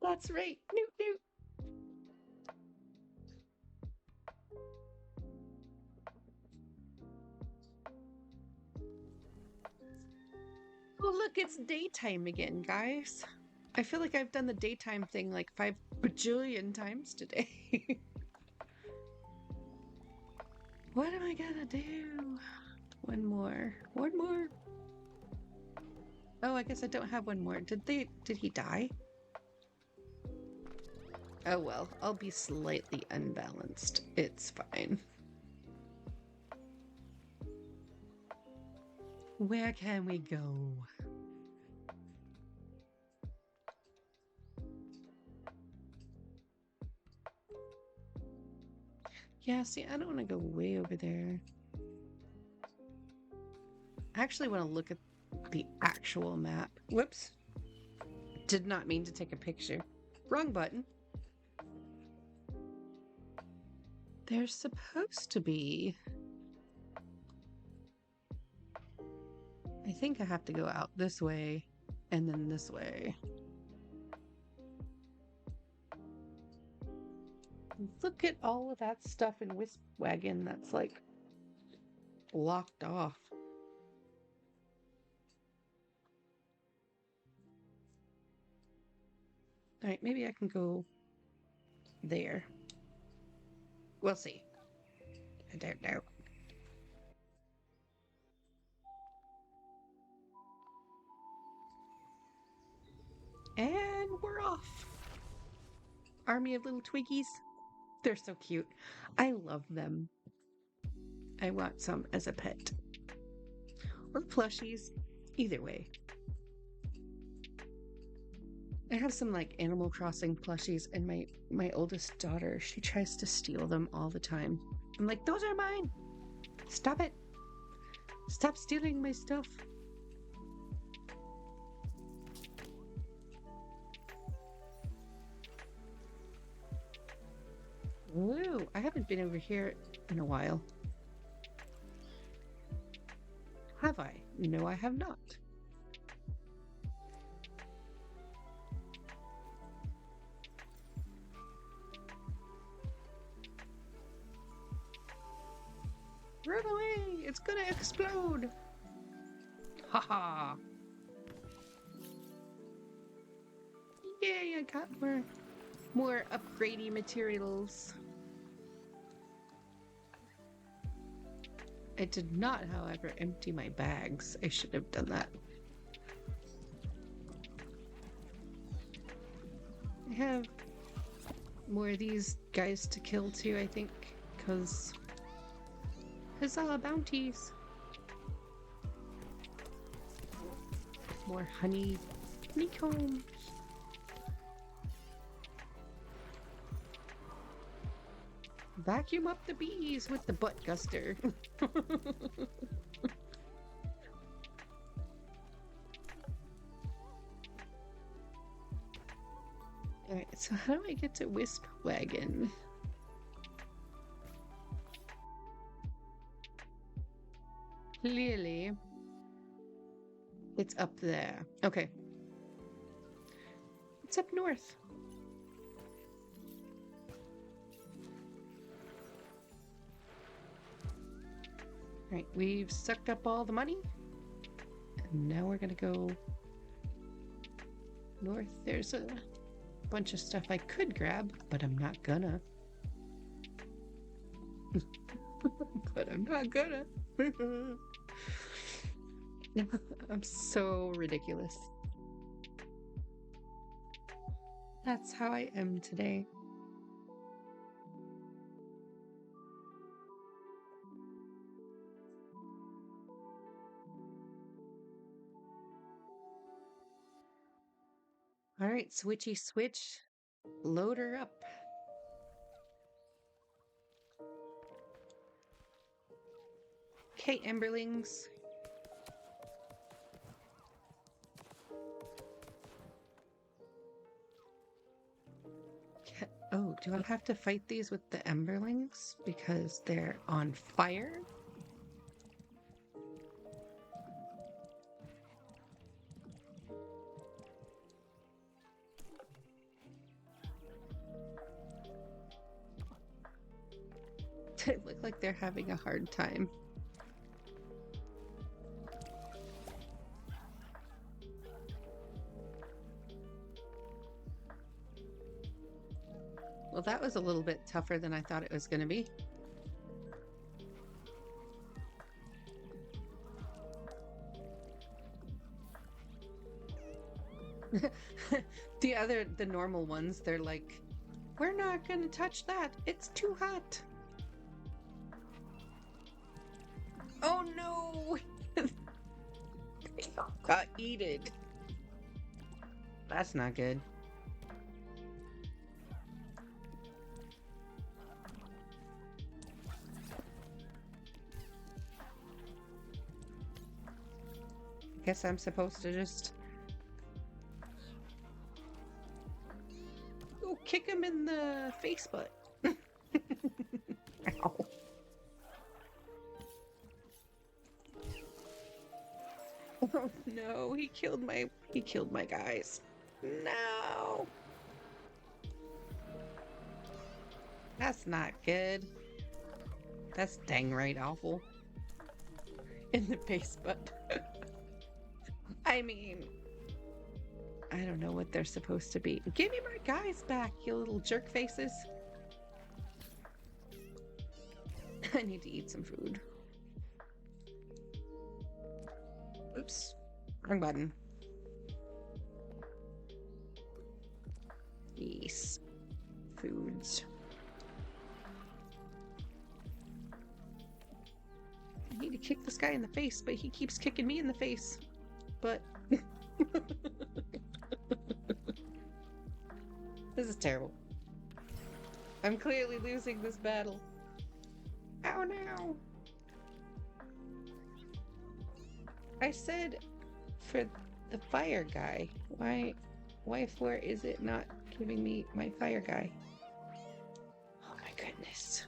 That's right. Newt, Newt. Oh, look, it's daytime again, guys. I feel like I've done the daytime thing like 5 bajillion times today. What am I gonna do? One more. One more. Oh, I guess I don't have one more. Did he die? Oh well, I'll be slightly unbalanced. It's fine. Where can we go? Yeah, see, I don't want to go way over there. I actually want to look at the actual map. Whoops. Did not mean to take a picture. Wrong button. There's supposed to be... I think I have to go out this way and then this way. Look at all of that stuff in Wisp Wagon that's like blocked off. All right, maybe I can go there. We'll see. I don't know. And we're off. Army of little Twiggies. They're so cute. I love them. I want some as a pet. Or plushies. Either way. I have some like Animal Crossing plushies, and my oldest daughter, she tries to steal them all the time. I'm like, those are mine. Stop it. Stop stealing my stuff. Woo, I haven't been over here in a while. Have I? No, I have not. Run away! It's gonna explode! Haha! Yay, I got more upgradey materials. I did not, however, empty my bags. I should have done that. I have more of these guys to kill too, I think, because huzzah, bounties! More honeycombs. Vacuum up the bees with the butt guster. Alright, so how do I get to Wisp Wagon? Clearly, it's up there. Okay. It's up north. Right, we've sucked up all the money. And now we're gonna go north. There's a bunch of stuff I could grab, but I'm not gonna. But I'm not gonna. I'm so ridiculous. That's how I am today. All right, switchy switch. Load her up. Okay, Emberlings. Oh, do I have to fight these with the Emberlings because they're on fire? They look like they're having a hard time. Well, that was a little bit tougher than I thought it was going to be. The normal ones, they're like, we're not going to touch that. It's too hot. Oh no! Got eated. That's not good. Guess I'm supposed to just go kick him in the face butt. Ow. Oh no, he killed my guys. No. That's not good. That's dang right awful. In the face butt. I mean, I don't know what they're supposed to be. Give me my guys back, you little jerk faces. I need to eat some food. Oops. Wrong button. Yes. Foods. I need to kick this guy in the face, but he keeps kicking me in the face. But this is terrible. I'm clearly losing this battle. Oh no! I said for the fire guy. Why for is it not giving me my fire guy? Oh my goodness.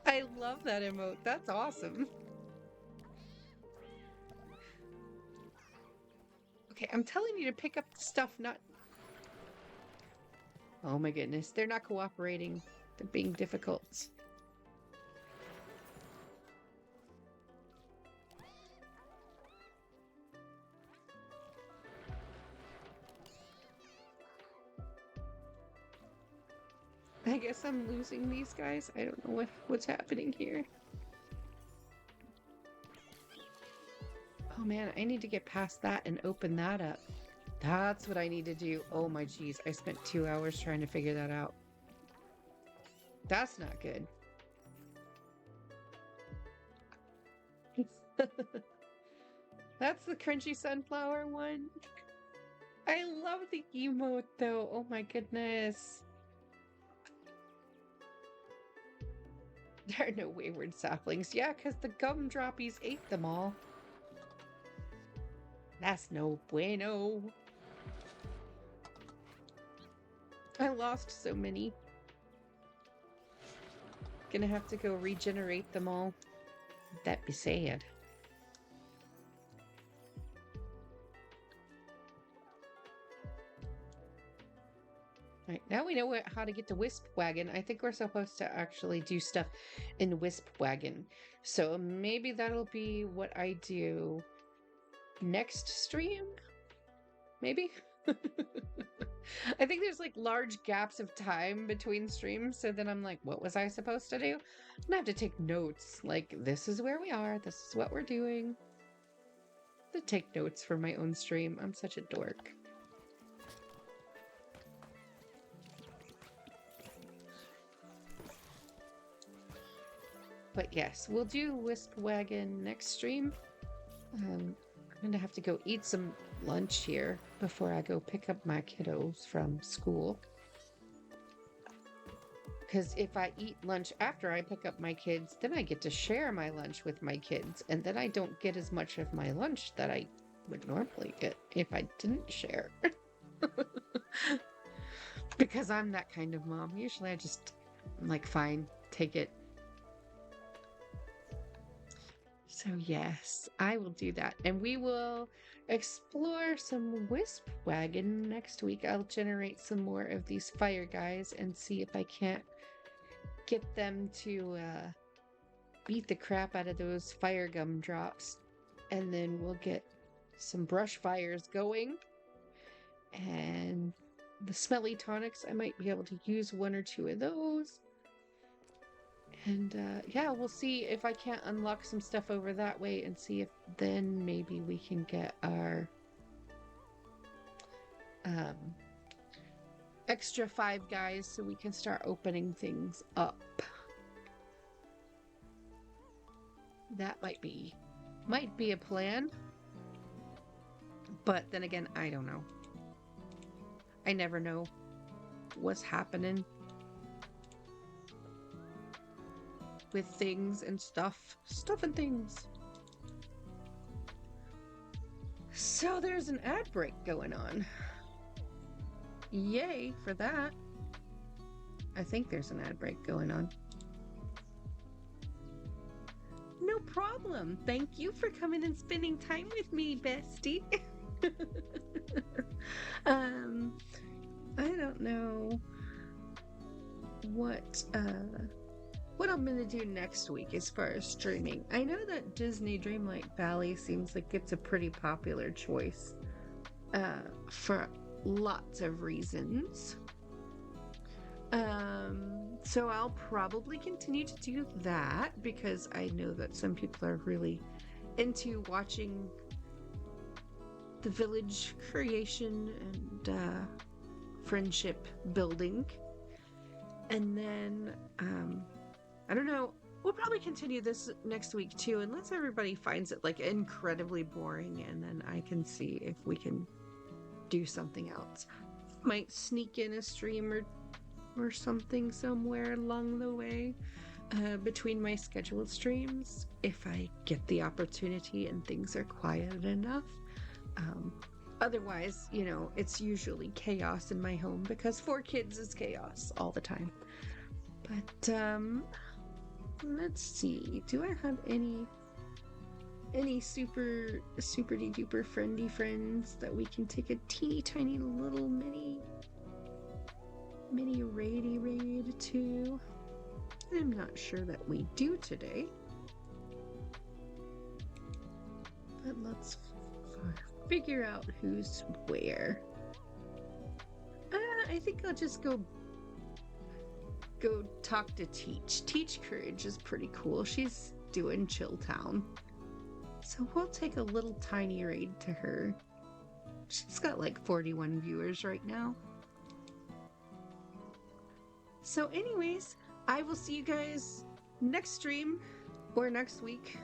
I love that emote. That's awesome. Okay, I'm telling you to pick up the stuff, not... Oh my goodness, they're not cooperating. They're being difficult. I guess I'm losing these guys. I don't know what's happening here. Oh man, I need to get past that and open that up. That's what I need to do. Oh my geez, I spent 2 hours trying to figure that out. That's not good. That's the crunchy sunflower one. I love the emote though. Oh my goodness. There are no wayward saplings. Yeah, because the gumdroppies ate them all. That's no bueno. I lost so many. Gonna have to go regenerate them all. That'd be sad. Right, now we know how to get to Wisp Wagon. I think we're supposed to actually do stuff in Wisp Wagon. So maybe that'll be what I do next stream? Maybe? I think there's like large gaps of time between streams, so then I'm like, what was I supposed to do? I'm gonna have to take notes. Like, this is where we are, this is what we're doing. To take notes for my own stream. I'm such a dork. But yes, we'll do Wisp Wagon next stream. I'm gonna have to go eat some lunch here before I go pick up my kiddos from school. Because if I eat lunch after I pick up my kids, then I get to share my lunch with my kids, and then I don't get as much of my lunch that I would normally get if I didn't share. Because I'm that kind of mom. Usually I'm like, fine, take it. So yes, I will do that. And we will explore some Wisp Wagon next week. I'll generate some more of these fire guys and see if I can't get them to beat the crap out of those fire gum drops. And then we'll get some brush fires going. And the smelly tonics, I might be able to use 1 or 2 of those. And yeah, we'll see if I can't unlock some stuff over that way and see if then maybe we can get our extra 5 guys so we can start opening things up. That might be a plan. But then again, I don't know. I never know what's happening with things and stuff and things. So there's an ad break going on. Yay for that. I think there's an ad break going on. No problem. Thank you for coming and spending time with me, bestie. I don't know what I'm gonna do next week as far as streaming. I know that Disney Dreamlight Valley seems like it's a pretty popular choice for lots of reasons. So I'll probably continue to do that because I know that some people are really into watching the village creation and friendship building. And then, I don't know, we'll probably continue this next week too, unless everybody finds it like incredibly boring, and then I can see if we can do something else. Might sneak in a stream or something somewhere along the way between my scheduled streams if I get the opportunity and things are quiet enough. Otherwise, you know, it's usually chaos in my home because 4 kids is chaos all the time. But let's see. Do I have any super duper friendly friends that we can take a teeny tiny little mini raid to? I'm not sure that we do today. But let's figure out who's where. I think I'll just go talk to Teach Courage is pretty cool. She's doing Chill Town. So we'll take a little tiny raid to her. She's got like 41 viewers right now. So anyways, I will see you guys next stream or next week.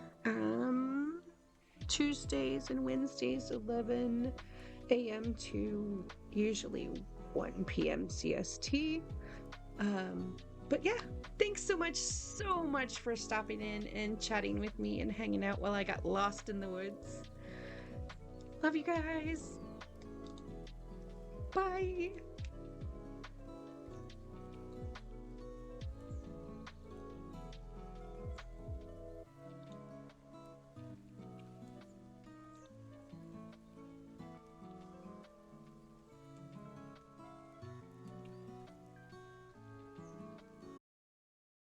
Tuesdays and Wednesdays, 11 a.m. to usually 1 p.m. CST. But yeah, thanks so much for stopping in and chatting with me and hanging out while I got lost in the woods. Love you guys. Bye.